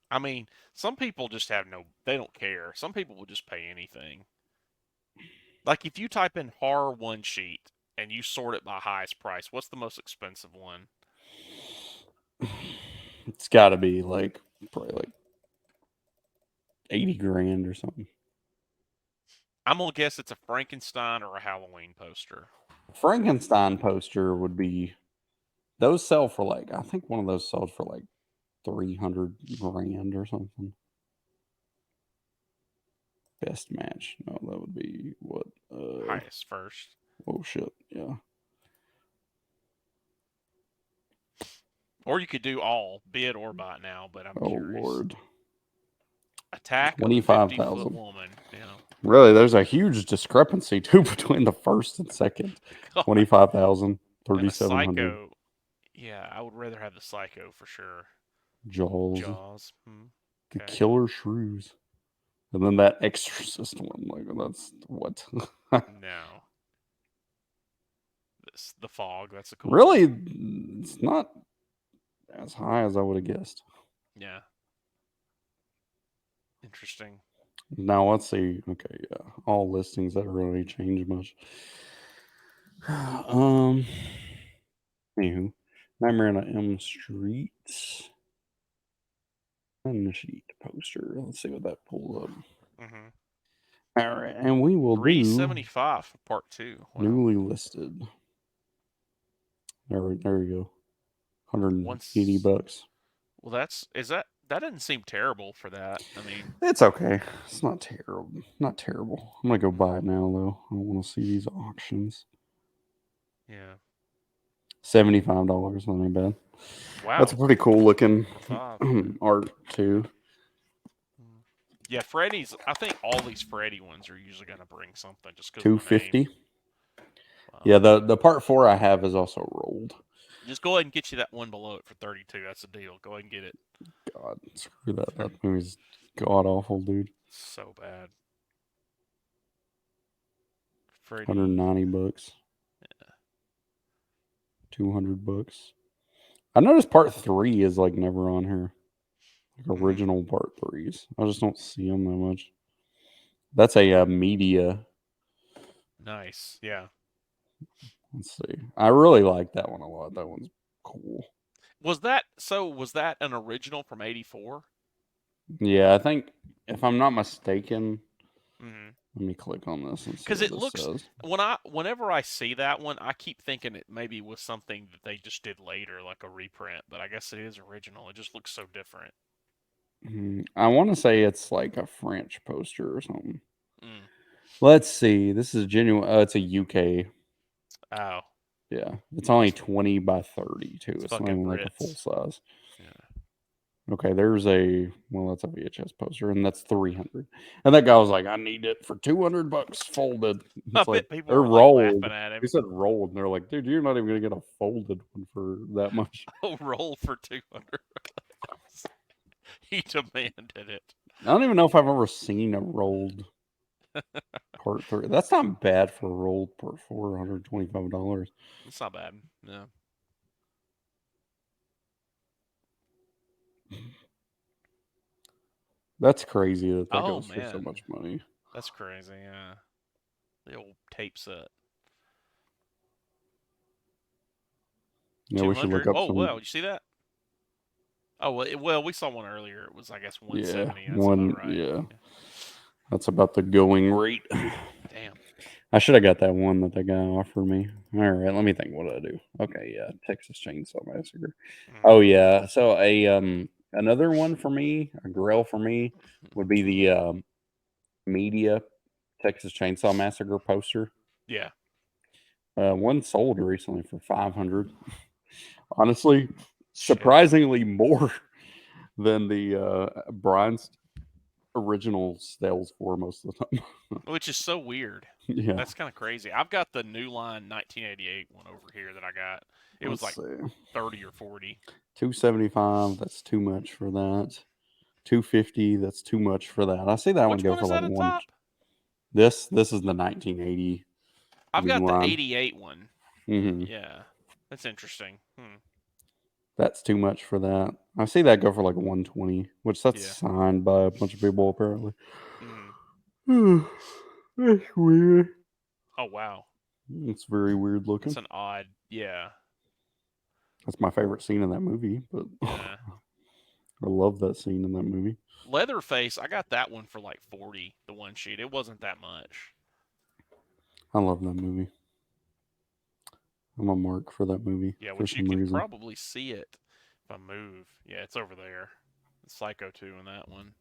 I mean, some people just have they don't care. Some people will just pay anything. Like if you type in horror one sheet and you sort it by highest price, what's the most expensive one? It's got to be like probably like 80 grand or something. I'm gonna guess it's a Frankenstein or a Halloween poster. Frankenstein poster would be those sell for like I think one of those sold for like 300 grand or something. Best match. No, that would be what? Highest first. Oh shit! Yeah. Or you could do all, bid or buy now, but I'm Oh curious. lord. Attack of the 50-foot woman. Yeah. Really, there's a huge discrepancy too between the first and second. 25,000, And the 3,700. Psycho. Yeah, I would rather have the Psycho for sure. Jaws. The Okay. Killer Shrews. And then that Exorcist one. Like, that's what? No. The Fog. That's a cool Really, one. it's not as high as I would have guessed. Yeah. Interesting. Now let's see. Okay, yeah, all listings that really change much. Anywho, Nightmare on Elm Street. Sheet poster. Let's see what that pulls up. All right, and we will do $375 for part 2. Wow. newly listed. There we go. $180. Well, that doesn't seem terrible for that. I mean, it's okay. It's not terrible. Not terrible. I'm gonna go buy it now though. I don't want to see these auctions. Yeah. $75. Not any bad. Wow. That's a pretty cool looking art too. Yeah, Freddy's. I think all these Freddy ones are usually going to bring something just because. $250. Yeah, the part 4 I have is also rolled. Just go ahead and get you that one below it for $32. That's a deal. Go ahead and get it. God, screw that. That movie's god awful, dude. So bad. Freddy. $190. Yeah. $200. I noticed part 3 is like never on here. Like original part 3s. I just don't see them that much. That's a media. Nice. Yeah. Let's see. I really like that one a lot. That one's cool. Was that an original from '84? Yeah, I think if I'm not mistaken. Let me click on this and see because it looks says. Whenever I see that one, I keep thinking it maybe was something that they just did later, like a reprint. But I guess it is original. It just looks so different. I want to say it's like a French poster or something. Let's see. This is genuine. It's a UK. Oh. Yeah. It's only 20 by 30 too. It's not even like a full size. Yeah. Okay, there's that's a VHS poster, and that's 300. And that guy was like, "I need it for $200 folded." It's I like, bet people they're were rolled. laughing at him. He said rolled, and they're like, "Dude, you're not even gonna get a folded one for that much." Oh, roll for $200. He demanded it. I don't even know if I've ever seen a rolled part 3. That's not bad for a rolled part 4, $125. It's not bad. Yeah. That's crazy that goes for so much money. That's crazy, yeah. The old tape set. Yeah, we should look up some... wow, did you see that? Oh, well, we saw one earlier. It was, I guess, 170. Yeah, That's about right. Yeah. That's about the going rate. Damn. I should have got that one that the guy offered me. All right, let me think. What did I do? Okay, yeah, Texas Chainsaw Massacre. Oh yeah, so another one for me, a grail for me, would be the media Texas Chainsaw Massacre poster. Yeah. One sold recently for $500. Honestly, surprisingly more than the Brian's original sales for most of the time. Which is so weird. Yeah. That's kind of crazy. I've got the New Line 1988 one over here that I got. It was like 30 or 40. $275, that's too much for that. $250, that's too much for that. I see that one go for like one. This is the 1980. I've got the line. 88 one. Hmm. Yeah, that's interesting. That's too much for that. I see that go for like 120, which that's Yeah. signed by a bunch of people apparently. Mm. That's weird. Oh wow, It's very weird that's looking. an odd. Yeah, That's my favorite scene in that movie, but yeah. I love that scene in that movie. Leatherface, I got that one for like 40. The one sheet, it wasn't that much. I love that movie. I'm a mark for that movie Yeah, for which you some can reason. probably see it if I move. Yeah, it's over there. Psycho 2 in that one.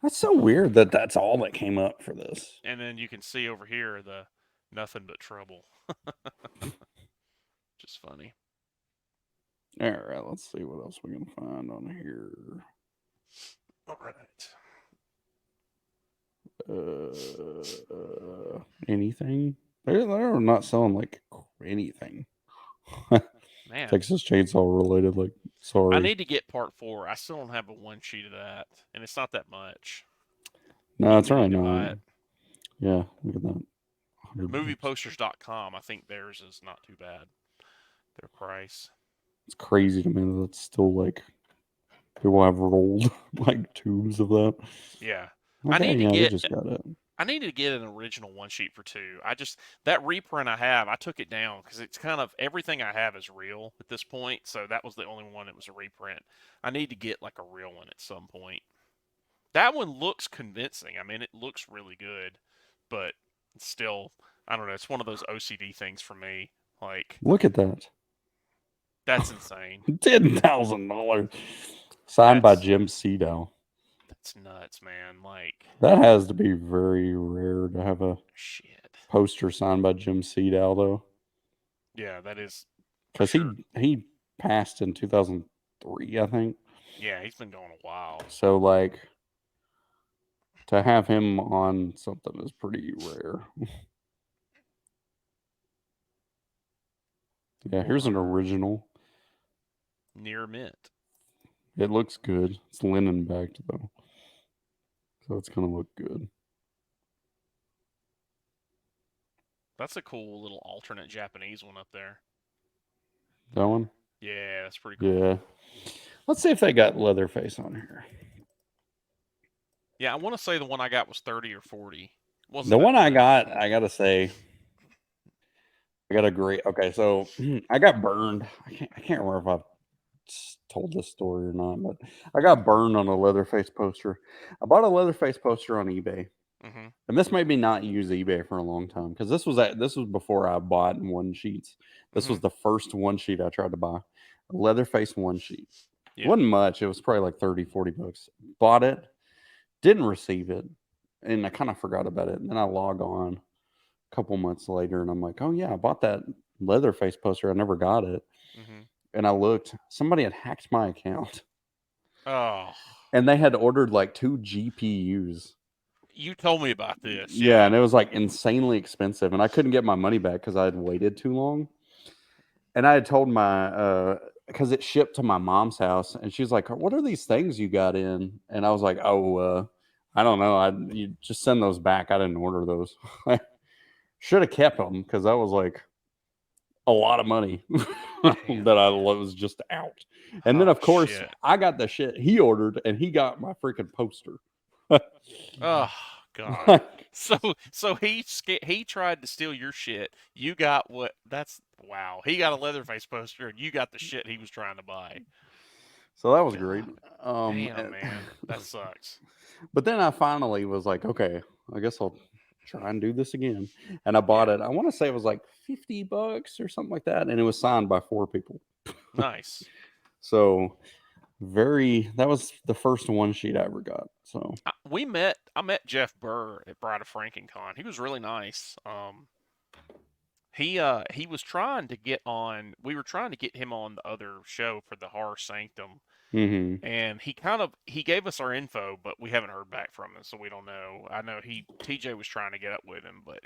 That's so weird that that's all that came up for this. And then you can see over here the Nothing But Trouble. Just funny. All right, let's see what else we can find on here. All right. Anything? They're not selling like anything. Man, Texas Chainsaw related. Like, I sorry, need to get part 4. I still don't have a one sheet of that. And it's not that much. no, it's We really need to buy not. it. Yeah, look at that. 100 bucks. Movieposters.com, I think theirs is not too bad. Their price. It's crazy to me that it's still like people have rolled like tubes of that. Yeah. I Okay, need to yeah, we get just got it. I need to get an original one sheet for 2. That reprint I have, I took it down because it's kind of everything I have is real at this point. So that was the only one that was a reprint. I need to get like a real one at some point. That one looks convincing. I mean, it looks really good, but it's still, I don't know. It's one of those OCD things for me. Like, Look at that. that's insane. $10,000. Signed by That's Jim Cedo. that's nuts, man. Like, That has to be very rare to have a shit. poster signed by Jim Cedo, though. Yeah, that is for Because sure. he passed in 2003, I think. Yeah, he's been going a while. So, like, to have him on something is pretty rare. Yeah, here's an 400 original. near mint. It looks good. It's linen backed, though. So it's going to look good. That's a cool little alternate Japanese one up there. That one? Yeah, that's pretty cool. Yeah. Let's see if they got Leatherface on here. Yeah, I want to say the one I got was 30 or 40. Wasn't The that one I much. got, I got to say, I got a great. Okay, so I got burned. I can't remember if I've told this story or not, but I got burned on a Leatherface poster. I bought a Leatherface poster on eBay, Mm-hmm. and this made me not use eBay for a long time because this was before I bought one sheets. This Mm-hmm. was the first one sheet I tried to buy, a Leatherface one sheet. It Yeah. wasn't much. It was probably like 30, 40 bucks. Bought it, didn't receive it, and I kind of forgot about it. And then I log on a couple months later, and I'm like, oh yeah, I bought that Leatherface poster. I never got it. Mm-hmm. And I looked, somebody had hacked my account Oh, and they had ordered like 2 GPUs. you told me about this. Yeah, Yeah. and it was like insanely expensive. And I couldn't get my money back because I had waited too long. And I had told my, because it shipped to my mom's house, and she's like, "What are these things you got in?" And I was like, "Oh, I don't know. You just send those back. I didn't order those. I should have kept them because that was like a lot of money Damn, that I man. was just out." And then, Oh of course, shit. I got the shit he ordered, and he got my freaking poster. Oh god. Like, So he tried to steal your shit. You got what? That's wow. He got a Leatherface poster, and you got the shit he was trying to buy. so that was great. God. Damn, man. That sucks. But then I finally was like, okay, I guess I'll try and do this again. And I bought Yeah. it. I want to say it was like $50 or something like that, and it was signed by 4 people. Nice. So that was the first one sheet I ever got. So I met Jeff Burr at Bride of Frankencon. He was really nice. He was trying to get on. We were trying to get him on the other show for the Horror Sanctum, hmm and he gave us our info, but we haven't heard back from him, so we don't know. I know TJ was trying to get up with him, but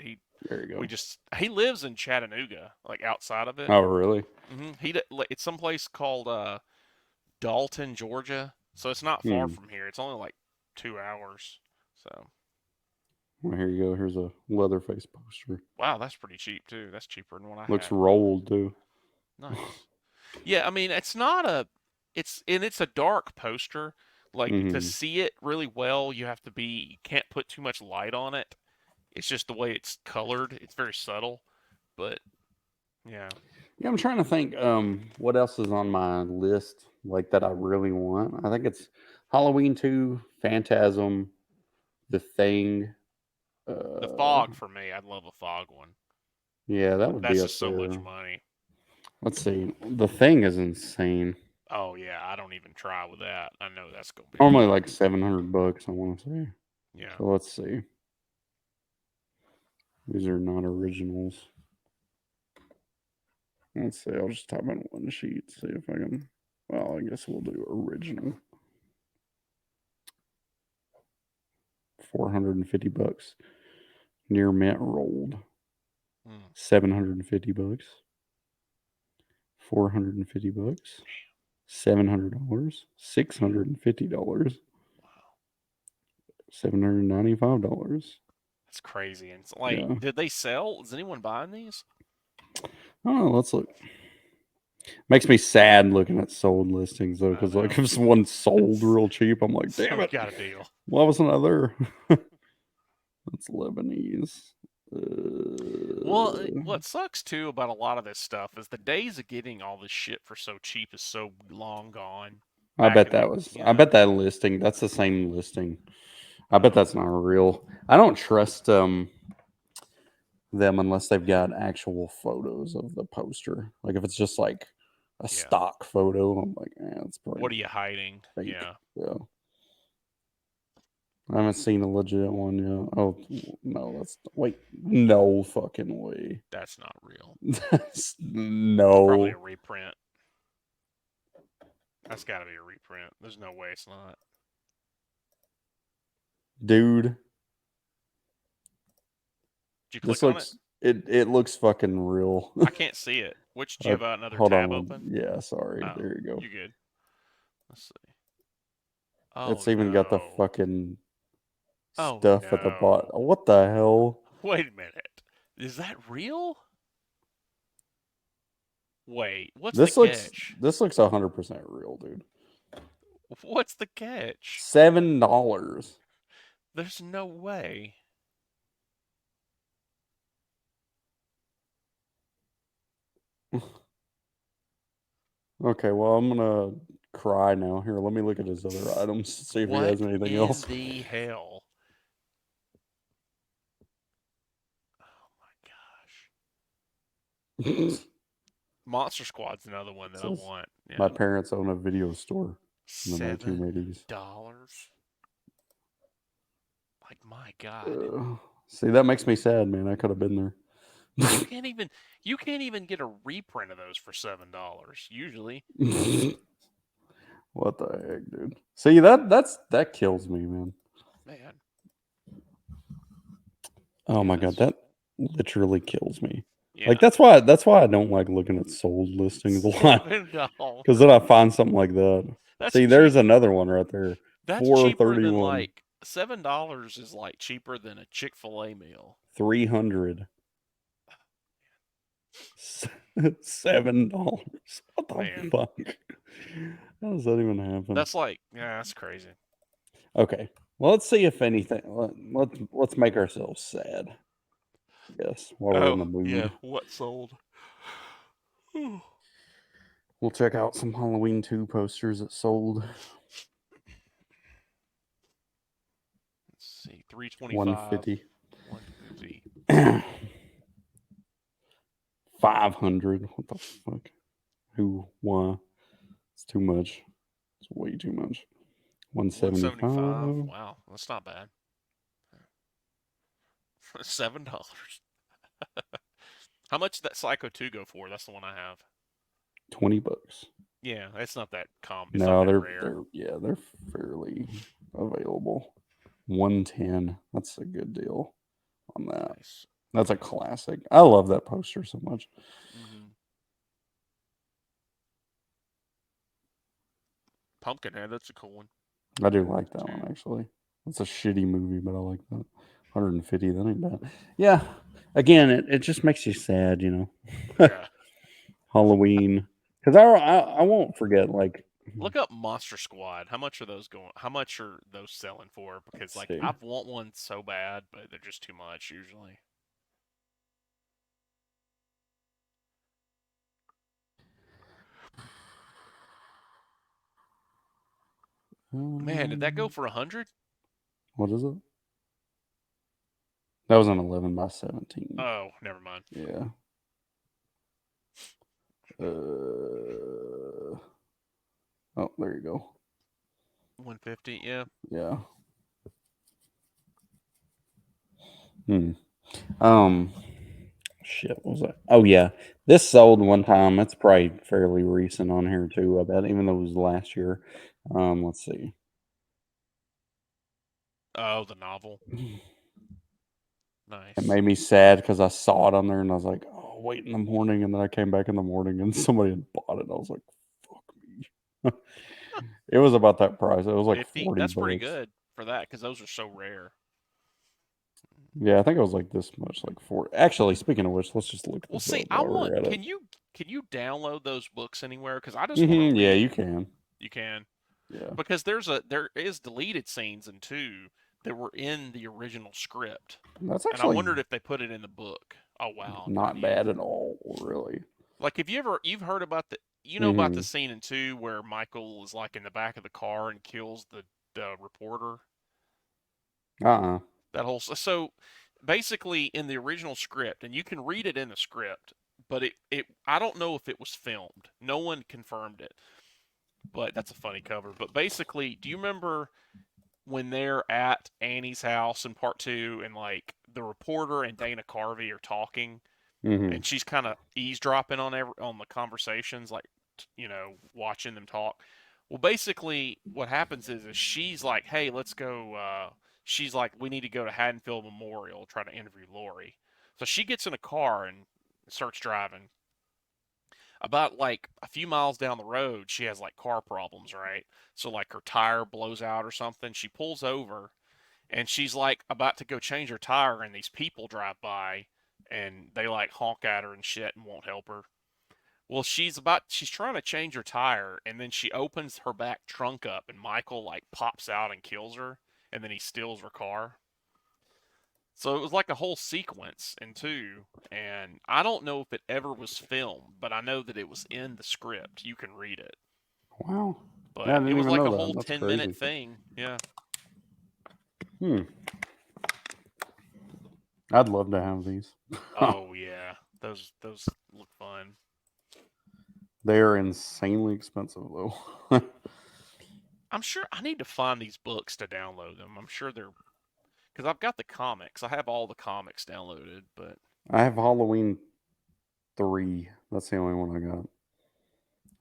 there you go. he lives in Chattanooga, like outside of it. Oh, really? It's someplace called Dalton, Georgia, so it's not far Hmm. from here. It's only like 2 hours. So Well, here you go. Here's a Leatherface poster. Wow, that's pretty cheap too. That's cheaper than what I Looks have. rolled too. Nice. Yeah, I mean, it's not a it's a dark poster. Like to Mm-hmm. see it really well, you can't put too much light on it. It's just the way it's colored. It's very subtle, but yeah. Yeah, I'm trying to think. What else is on my list like that I really want? I think it's Halloween 2, Phantasm, The Thing. The Uh, fog for me, I'd love a fog one, yeah, that but would be that's up just so much there. money. Let's see. The Thing is insane. Oh yeah, I don't even try with that. I know that's gonna be a Normally lot. like $700. I want to say. Yeah. So let's see. These are not originals. Let's see. I'll just type in one sheet. See if I can. Well, I guess we'll do original. $450. Near mint rolled. Mm. $750. $450. $700. $650. Wow, $795. that's crazy. And it's like, Yeah. did they sell? Is anyone buying these? Oh, let's look. Makes me sad looking at sold listings though, I because like know. if someone sold It's, real cheap, I'm like, damn someone's it, got a deal. why wasn't I there? That's Lebanese. Well, what sucks too about a lot of this stuff is the days of getting all this shit for so cheap is so long gone. I Back bet in the, that was. you I know, bet that listing. That's the same listing. I bet well, that's not real. I don't trust them unless they've got actual photos of the poster. Like if it's just like a yeah. stock photo, I'm like, that's What probably are you hiding? fake. Yeah, Yeah. I haven't seen a legit one yet. Oh no, that's wait, no fucking way. that's not real. It's probably a No, reprint. That's got to be a reprint. There's no way it's not. dude, Did you this click on it? looks it looks fucking real. I can't see it. Which do you have another Hold tab on, open? yeah, sorry. Oh, There you go. you good? Let's see. Oh It's even got the no. fucking Oh stuff at the bottom. no. What the hell? Wait a minute. Is that real? Wait, what's the catch? This looks 100% real, dude. What's the catch? $7. There's no way. Okay, well I'm gonna cry now. Here, let me look at his other items, see if he has What anything in else. the hell? Oh my gosh. Monster Squad's another one It that I says want. my Yeah. parents own a video store in the $7. 1980s. Like my God. See, that makes me sad, man. I could have been there. You can't even you can't even get a reprint of those for $7 usually. What the heck, dude? See, that kills me, man. Man. Oh Yeah, my god, that's that literally kills me. Like yeah. that's why I don't like looking at sold listings a lot. Because then $7. I find something like that. That's See, cheap. there's another one right there. That's cheaper than 431. like $7 is like cheaper than a Chick-fil-A meal. 300. $7. What the Man, fuck? How does that even happen? that's like yeah, that's crazy. Okay. Well, let's see if anything. Let's make ourselves sad. Yes, while we're in Oh, the yeah, mood, what sold? Let's we'll check out some Halloween 2 posters that sold. see. 325, 150. 150. 500. What the fuck? Who? Why? It's too much. It's way too much. 175. 175. Wow, that's not bad. $7. How much did that Psycho 2 go for? That's the one I have. $20. Yeah, it's not that it's not No, that rare. they're fairly available. 110. That's a good deal on that. Nice. That's a classic. I love that poster so much. Hmm. Pumpkinhead, that's a cool one. I do like that one Two. actually. It's a shitty movie, but I like that. 150. That ain't bad. Yeah. Again, it just makes you sad, you know. Yeah. Halloween, because I won't forget. Like, Look up Monster Squad. How much are those going? How much are those selling for? Because let's like see. I've want one so bad, but they're just too much usually. Man, did that go for 100? What is it? That was an 11 by 17. Oh, never mind. Yeah. Oh, there you go. 150. Yeah. Yeah. Hmm. Um. Shit. What was that? Oh yeah. This sold one time. It's probably fairly recent on here too. I bet, even though it was last year. Let's see. Oh, the novel. It Nice. made me sad because I saw it on there and I was like, oh, wait in the morning. And then I came back in the morning and somebody had bought it. And I was like, fuck me. It was about that price. It was like 50. 40 That's pretty bucks. good for that because those are so rare. Yeah, I think it was like this much, like 40. Actually, speaking of which, let's just look Well, this see, up I while want. we're at it. Can you download those books anywhere? Because I just want to Yeah, you read. can. You can. Yeah. Because there is deleted scenes in two that were in the original script, That's and I actually wondered if they put it in the book. Oh wow, never not knew. bad at all, really. Like, have you've heard about the about the Hmm. scene in two where Michael is like in the back of the car and kills the reporter? Uh-uh. That whole so basically in the original script, and you can read it in the script, but it I don't know if it was filmed. No one confirmed it, but that's a funny cover. But basically, do you remember when they're at Annie's house in part two, and like the reporter and Dana Carvey are talking, Hmm. and she's kind of eavesdropping on the conversations, like watching them talk. Well, basically, what happens is she's like, "Hey, let's go." She's like, "We need to go to Haddonfield Memorial, try to interview Lori." So she gets in a car and starts driving. About like a few miles down the road, she has like car problems, right? So like her tire blows out or something. She pulls over and she's like about to go change her tire, and these people drive by and they like honk at her and shit and won't help her. Well, she's trying to change her tire, and then she opens her back trunk up and Michael like pops out and kills her, and then he steals her car. So it was like a whole sequence in two, and I don't know if it ever was filmed, but I know that it was in the script. You can read it. Wow. Yeah, I But it didn't was even like know a that. whole That's 10-minute crazy. thing. Yeah. Hmm. I'd love to have these. Oh yeah. Those look fun. They're insanely expensive, though. I'm sure I need to find these books to download them. I'm sure they're because I've got the comics. I have all the comics downloaded, but I have Halloween 3. That's the only one I got.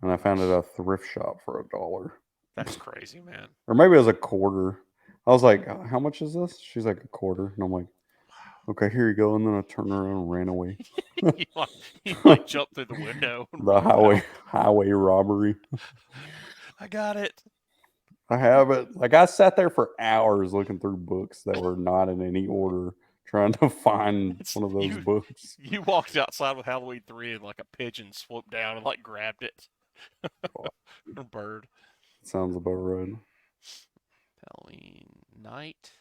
And I found it at a thrift shop for $1. that's crazy, man. Or maybe it was a quarter. I was like, how much is this? She's like, a quarter. And I'm like, okay, here you go. And then I turned around and ran away. you like you like jump through the window and The run highway out. highway robbery. I got it. I have it. Like, I sat there for hours looking through books that were not in any order, trying to find It's one of those you. books. You walked outside with Halloween 3 and like a pigeon swooped down and like grabbed it. Oh, Or bird. sounds about right. Halloween night.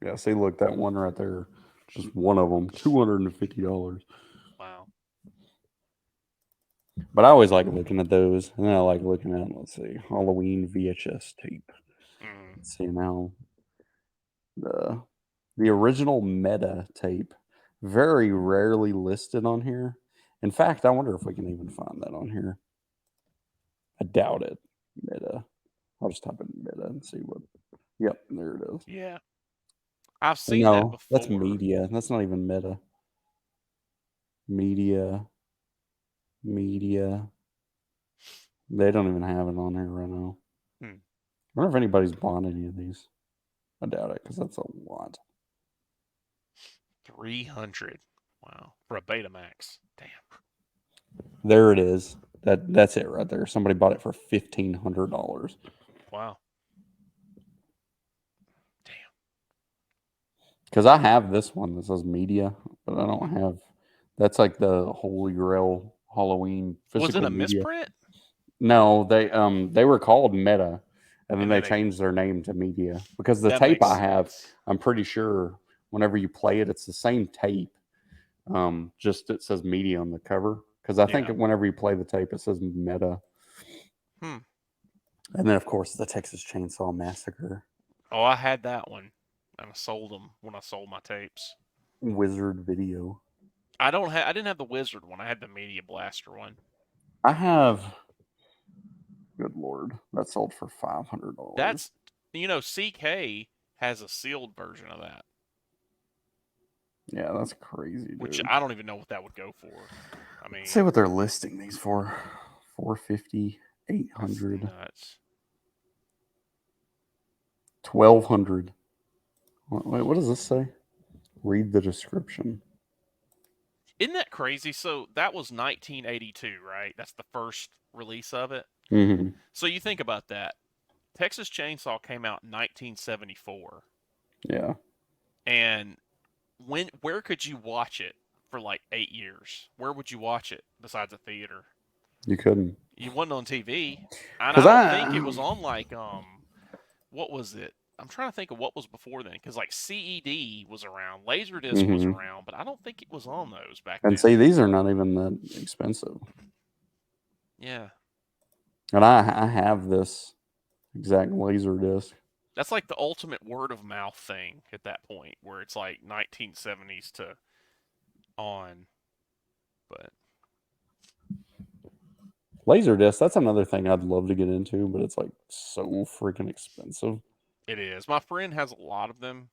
Yeah, see, look, that one right there, just one of them, $250. Wow. But I always like looking at those, and then I like looking at, let's see, Halloween VHS tape. Mm. Let's see now, the the original meta tape, very rarely listed on here. In fact, I wonder if we can even find that on here. I doubt it. Meta. I'll just type in meta and see what. Yep, there it is. Yeah. I've Or seen that no, that's before. media. That's not even meta. Media, media. They don't even have it on here right now. Hmm. I wonder if anybody's bought any of these. I doubt it because that's a lot. 300. Wow. For a Betamax. Damn. There it is. That's it right there. Somebody bought it for $1,500. Wow. Damn. Because I have this one that says media, but I don't have. That's like the Holy Grail Halloween Was it physical a media. misprint? No, they were called Meta, and then And they then they changed their name to Media because the that tape makes I have, sense. I'm pretty sure whenever you play it, it's the same tape. Just it says Media on the cover because I think Yeah. whenever you play the tape, it says Meta, Hmm. and then of course the Texas Chainsaw Massacre Oh, I had that one, and I sold them when I sold my tapes. Wizard Video. I didn't have the Wizard one. I had the Media Blaster one. I have. Good lord, that sold for $500. That's CK has a sealed version of that, Yeah, that's crazy, which dude. I don't even know what that would go for. I Let's mean, see what they're listing these for. 450, that's 800, nuts. 1200. Wait, what does this say? Read the description. Isn't that crazy? So that was 1982, right? That's the first release of it. Mm-hmm. So you think about that. Texas Chainsaw came out in 1974, Yeah, and where could you watch it for like 8 years? Where would you watch it besides a theater? you couldn't. You wasn't on TV, and I Because don't think it I, was on like what was it? I'm trying to think of what was before then, because like CED was around, Laserdisc was mm-hmm. around, but I don't think it was on those back And then. see, these are not even that expensive. Yeah, And I have this exact laser disc. that's like the ultimate word of mouth thing at that point, where it's like 1970s to on. But Laser disc, that's another thing I'd love to get into, but it's like so freaking expensive. it is. My friend has a lot of them.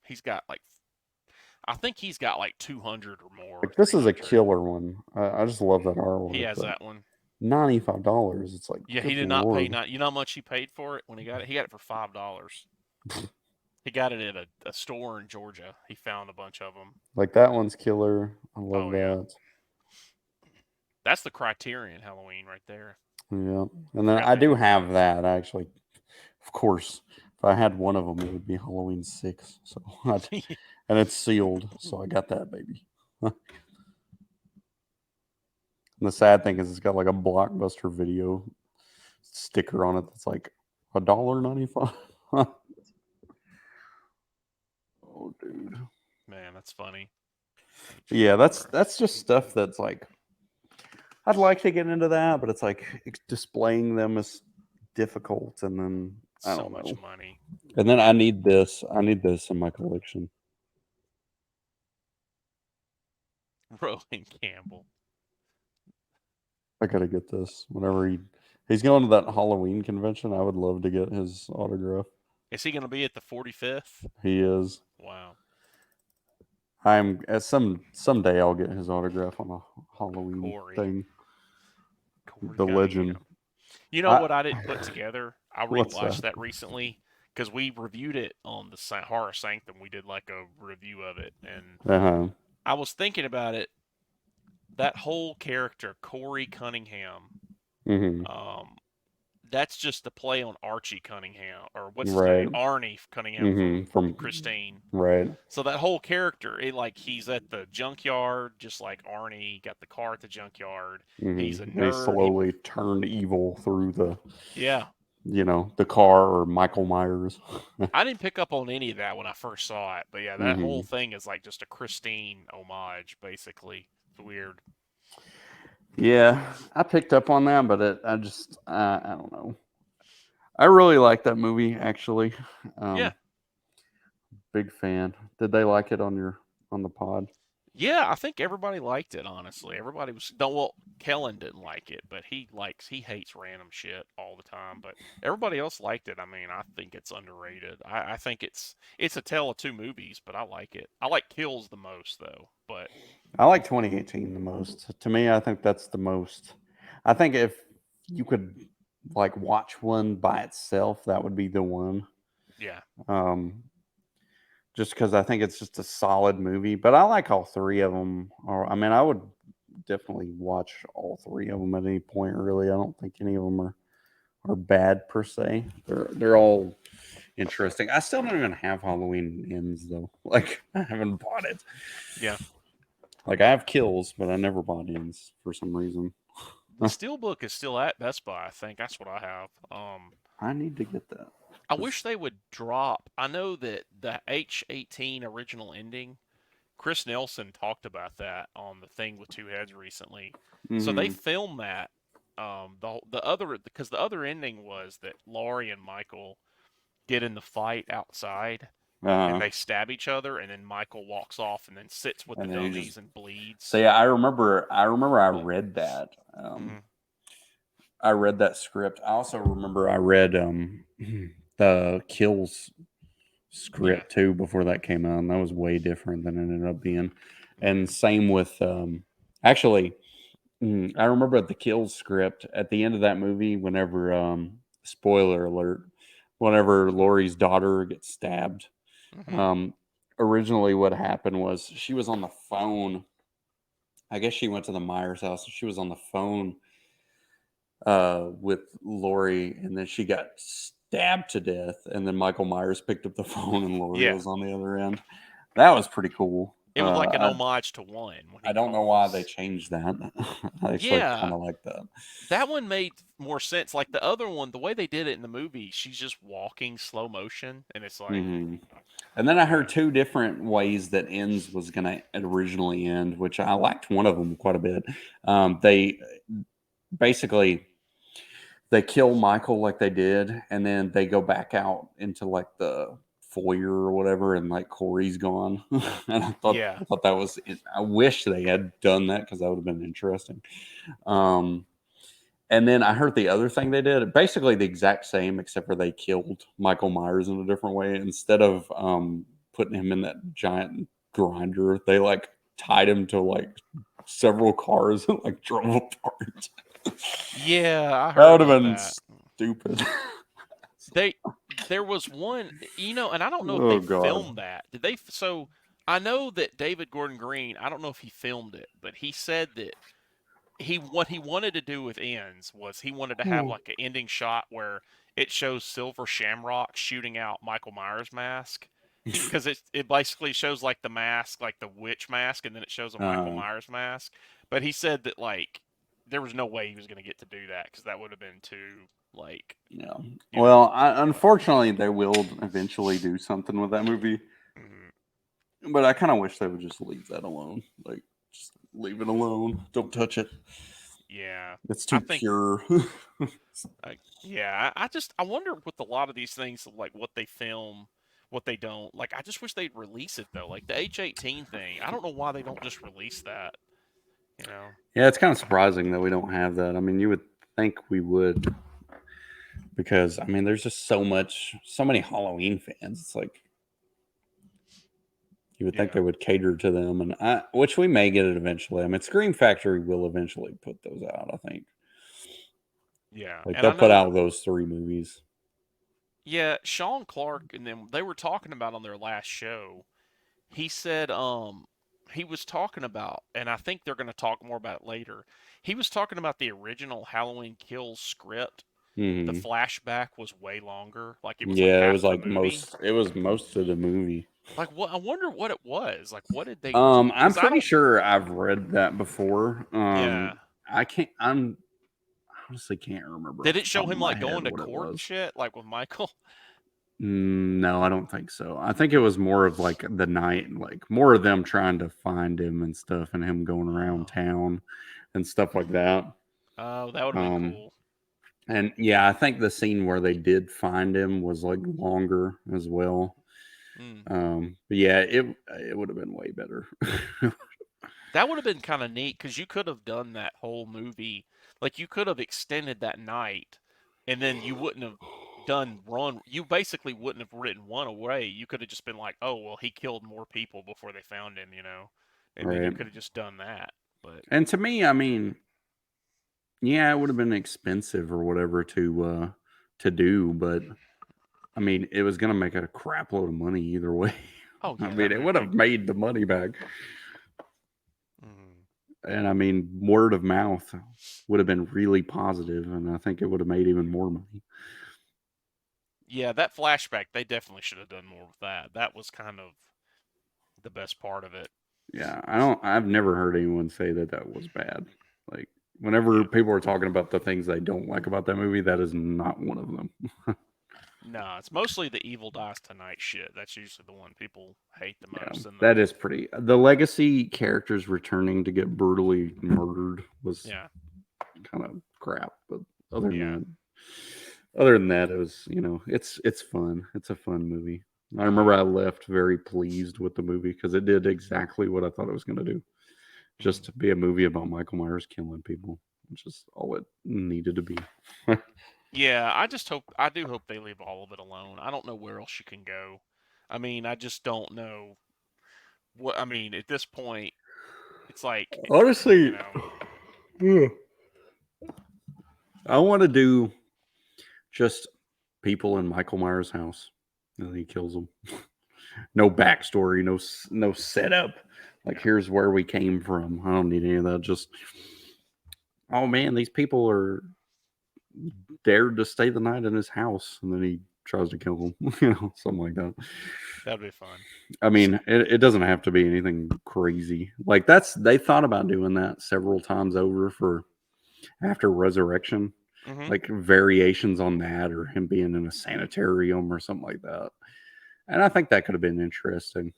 I think he's got like 200 or more, Like this is a 300. killer one. I just love that He artwork, has but that one. $95. It's like, Yeah, he good did not pay. lord. Not you know how much he paid for it when he got it. He got it for $5. He got it at a store in Georgia. He found a bunch of them. Like that one's killer. I love Oh yeah, that. that's the Criterion Halloween right there. Yeah. And then Forgot I they do did that. have that actually. Of course, if I had one of them, it would be Halloween 6. So and it's sealed. So I got that baby. And the sad thing is it's got like a Blockbuster video sticker on it that's like $1.95. Oh dude. Man, that's funny. Yeah, that's just stuff that's like I'd like to get into that, but it's like displaying them is difficult, and then I So don't much know. money. And then I need this. I need this in my collection. Roland Campbell. I gotta get this. Whenever he's going to that Halloween convention, I would love to get his autograph. Is he going to be at the 45th? He is. Wow. I'm at someday I'll get his autograph on a Halloween Corey. thing. Corey The Cunningham. legend. You know what I didn't put together? I What's rewatched that? that recently because we reviewed it on the Horror Sanctum. We did like a review of it, and Uh-huh. I was thinking about it. That whole character, Corey Cunningham, Mm-hmm. that's just the play on Archie Cunningham, or what's his name, Right. Arnie Cunningham Mm-hmm. from From Christine. right. So that whole character, he's at the junkyard, just like Arnie. Got the car at the junkyard. He's a Mm-hmm. And he nerd. slowly turned evil through Yeah, the car or Michael Myers. I didn't pick up on any of that when I first saw it, but yeah, that Mm-hmm. whole thing is like just a Christine homage, basically. It's weird. Yeah, I picked up on that, but I don't know. I really like that movie actually. Yeah, Um, Big fan. Did they like it on the pod? yeah, I think everybody liked it. Honestly, everybody was. No, well, Kellen didn't like it, but he hates random shit all the time. But everybody else liked it. I mean, I think it's underrated. I think it's a tale of two movies, but I like it. I like Kills the most though. But I like 2018 the most. To me, I think that's the most. I think if you could like watch one by itself, that would be the one. yeah, Um, just because I think it's just a solid movie. But I like all three of them. Or I mean, I would definitely watch all three of them at any point. Really, I don't think any of them are bad per se. They're all interesting. I still don't even have Halloween Ends though. Like I haven't bought it. Yeah. Like I have Kills, but I never bought Ends for some reason. The Steelbook is still at Best Buy, I think. That's what I have. I need to get that. I wish they would drop. I know that the H18 original ending, Chris Nelson talked about that on the Thing with Two Heads recently. So they Mm-hmm. filmed that. The other because the other ending was that Laurie and Michael get in the fight outside and Uh, they stab each other, and then Michael walks off and then sits with the and then he just dummies and bleeds. so yeah, I remember. I read that. Mhm. I read that script. I also remember I read the Kills Yeah. script too before that came out, and that was way different than it ended up being. Mhm. And same with actually, I remember the Kills script at the end of that movie. Whenever spoiler alert, whenever Laurie's daughter gets stabbed, Mhm. um, originally what happened was she was on the phone. I guess she went to the Myers house. And she was on the phone with Lori, and then she got stabbed to death. And then Michael Myers picked up the phone, and Lori Yeah. was on the other end. That was pretty cool. It was like an homage to one when I he don't know why they calls. changed that. I actually kind Yeah, of like that. that one made more sense. Like the other one, the way they did it in the movie, she's just walking slow motion, and it's like, Hmm. And then I you heard know, two different ways that Ends was going to originally end, which I liked one of them quite a bit. They basically they kill Michael like they did, and then they go back out into like the foyer or whatever, and like Corey's gone. And yeah, I thought that was. I wish they had done that because that would have been interesting. Um, and then I heard the other thing they did, basically the exact same, except for they killed Michael Myers in a different way. Instead of putting him in that giant grinder, they like tied him to like several cars and like drove apart. yeah, I That heard would have about been that. stupid. They there was one, and I don't know if Oh they god. filmed that. Did they? So I know that David Gordon Green. I don't know if he filmed it, but he said that he what he wanted to do with ends was he wanted to have Hmm. like an ending shot where it shows Silver Shamrock shooting out Michael Myers' mask because it basically shows like the mask, like the witch mask, and then it shows a Michael Uh, Myers mask. But he said that like there was no way he was going to get to do that because that would have been too like yeah. you know. Well, unfortunately, they will eventually do something with that movie, Mhm. but I kind of wish they would just leave that alone. Like, just leave it alone. Don't touch it. Yeah, It's I too think pure. yeah, I just I wonder with a lot of these things like what they film, what they don't. Like I just wish they'd release it though. Like the H18 thing, I don't know why they don't just release that. You know? Yeah, it's kind of surprising that we don't have that. I mean, you would think we would because I mean, there's just so many Halloween fans. It's like you would think Yeah, they would cater to them, and which we may get it eventually. I mean, Scream Factory will eventually put those out. I think yeah, like and they'll I put know. out those three movies. Yeah, Sean Clark and them they were talking about on their last show. He said he was talking about, and I think they're going to talk more about it later. He was talking about the original Halloween Kills script. The Hmm. flashback was way longer. Like it was like Yeah, it was half the like movie. most. It was most of the movie. Like what? I wonder what it was. Like what did they? I'm Because I pretty don't. sure I've read that before. Yeah. I can't. I'm honestly can't remember Did off it the show top of him my like head going to what it court and was. shit, like with Michael? No, I don't think so. I think it was more of like the night, like more of them trying to find him and stuff, and him going around Oh, town and stuff like that. oh, that would have been Um, cool. and yeah, I think the scene where they did find him was like longer as well. Mm. But yeah, it would have been way better. That would have been kind of neat because you could have done that whole movie. Like you could have extended that night, and then you wouldn't have done run. You basically wouldn't have written one away. You could have just been like, oh well, he killed more people before they found him, you know, and then you Right. could have just done that. But And to me, I mean, yeah, it would have been expensive or whatever to do, but I mean, it was gonna make a crap load of money either way. oh I yeah, mean, it would have made the money back. mm, And I mean, word of mouth would have been really positive, and I think it would have made even more money. Yeah, that flashback, they definitely should have done more with that. That was kind of the best part of it. Yeah, I've never heard anyone say that that was bad. Like whenever Yeah. people are talking about the things they don't like about that movie, that is not one of them. No, it's mostly the evil dies tonight shit. That's usually the one people hate the Yeah, most. And that is pretty. The legacy characters returning to get brutally murdered was yeah, kind of crap. But other than yeah, that, it was it's fun. It's a fun movie. I remember I left very pleased with the movie because it did exactly what I thought it was going to do. Just to be a movie about Michael Myers killing people, which is all it needed to be. yeah. I do hope they leave all of it alone. I don't know where else you can go. I mean, I just don't know what. I mean, at this point, it's like, you Honestly, know, yeah. I want to do just people in Michael Myers' house, and then he kills them. No backstory, no setup. Like yeah, here's where we came from. I don't need any of that. Just oh man, these people are dared to stay the night in his house, and then he tries to kill them. Something like that. that'd be fun. I mean, it doesn't have to be anything crazy. Like they thought about doing that several times over for after Resurrection, Hmm. like variations on that, or him being in a sanitarium or something like that. And I think that could have been interesting.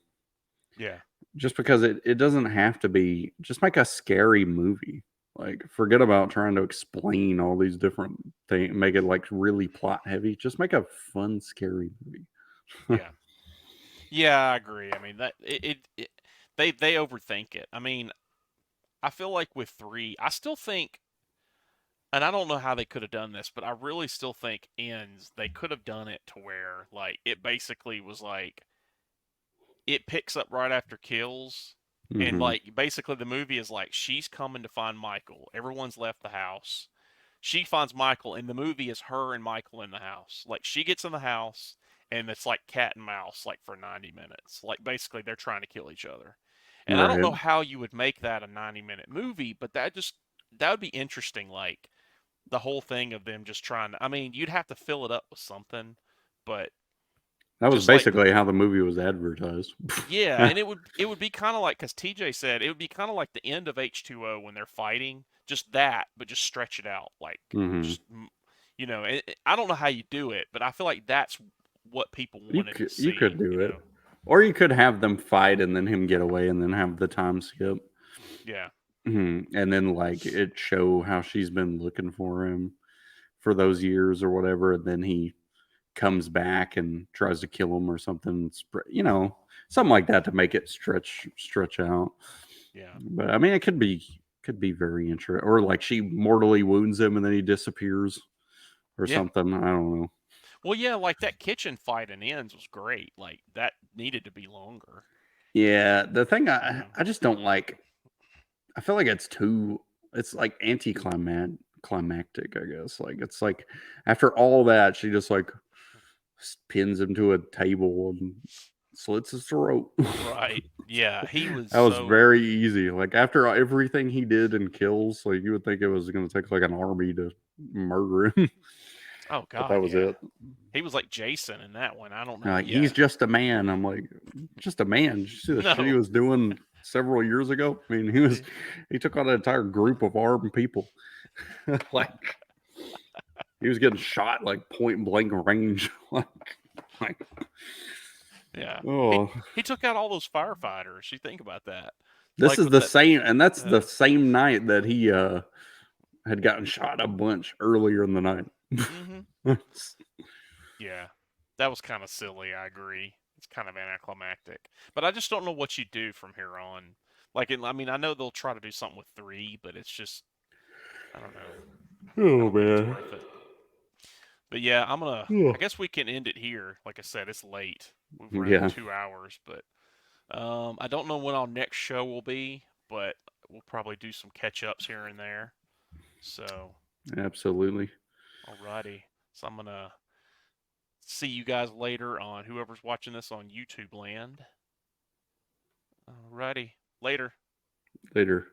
Yeah, Just because it doesn't have to be just make a scary movie. Like forget about trying to explain all these different things, make it like really plot heavy. Just make a fun, scary movie. yeah, yeah. I agree. I mean that they overthink it. I mean, I feel like with three, I still think, and I don't know how they could have done this, but I really still think ends they could have done it to where like it basically was like it picks up right after kills, and Hmm. like basically the movie is like she's coming to find Michael. Everyone's left the house. She finds Michael, and the movie is her and Michael in the house. Like she gets in the house, and it's like cat and mouse, like for 90 minutes. Like basically they're trying to kill each other. And I don't Right. know how you would make that a 90-minute movie, but that would be interesting. Like the whole thing of them just trying to. I mean, you'd have to fill it up with something, but That was just like basically how the movie was advertised. yeah, and it would be kind of like because TJ said it would be kind of like the end of H2O when they're fighting, just that, but just stretch it out, like Hmm. just I don't know how you do it, but I feel like that's what people wanted to You could see. do it, or you could have them fight and then him get away and then have the time skip. Yeah, And then like it show how she's been looking for him for those years or whatever, and then he comes back and tries to kill him or something. Something like that to make it stretch out. yeah, But I mean, it could be very interesting, or like she mortally wounds him and then he disappears or yeah. something. I don't know. Well, yeah, like that kitchen fight in ends was great. Like that needed to be longer. Yeah, the thing You I know. I just don't like. I feel like it's like climactic, I guess. Like it's like after all that, she just like pins him to a table and slits his throat. Right. Yeah, he was That was so. very easy. Like after everything he did and kills, like you would think it was going to take like an army to murder him, Oh but that God, was yeah. it. He was like Jason in that one. I don't know. Like he's Yeah. just a man. I'm like, just a man. Did you see the shit he No. was doing several years ago? I mean, he took on an entire group of armed people. Like he was getting shot like point blank range. like Yeah. He oh, he took out all those firefighters. You think about that. this Like is with the that. same, and that's the Uh, same night that he had gotten shot a bunch earlier in the night. mm-hmm. Yeah. That was kind of silly. I agree. It's kind of anticlimactic. But I just don't know what you do from here on. I mean, I know they'll try to do something with three, but it's just I don't know. I Oh don't think it's man. worth it. But yeah, I'm gonna. Yeah. I guess we can end it here. Like I said, it's late. We've run Yeah, 2 hours, but I don't know when our next show will be, but we'll probably do some catch ups here and there. So, absolutely. alrighty. So I'm gonna see you guys later on whoever's watching this on YouTube land. Alrighty. Later. Later.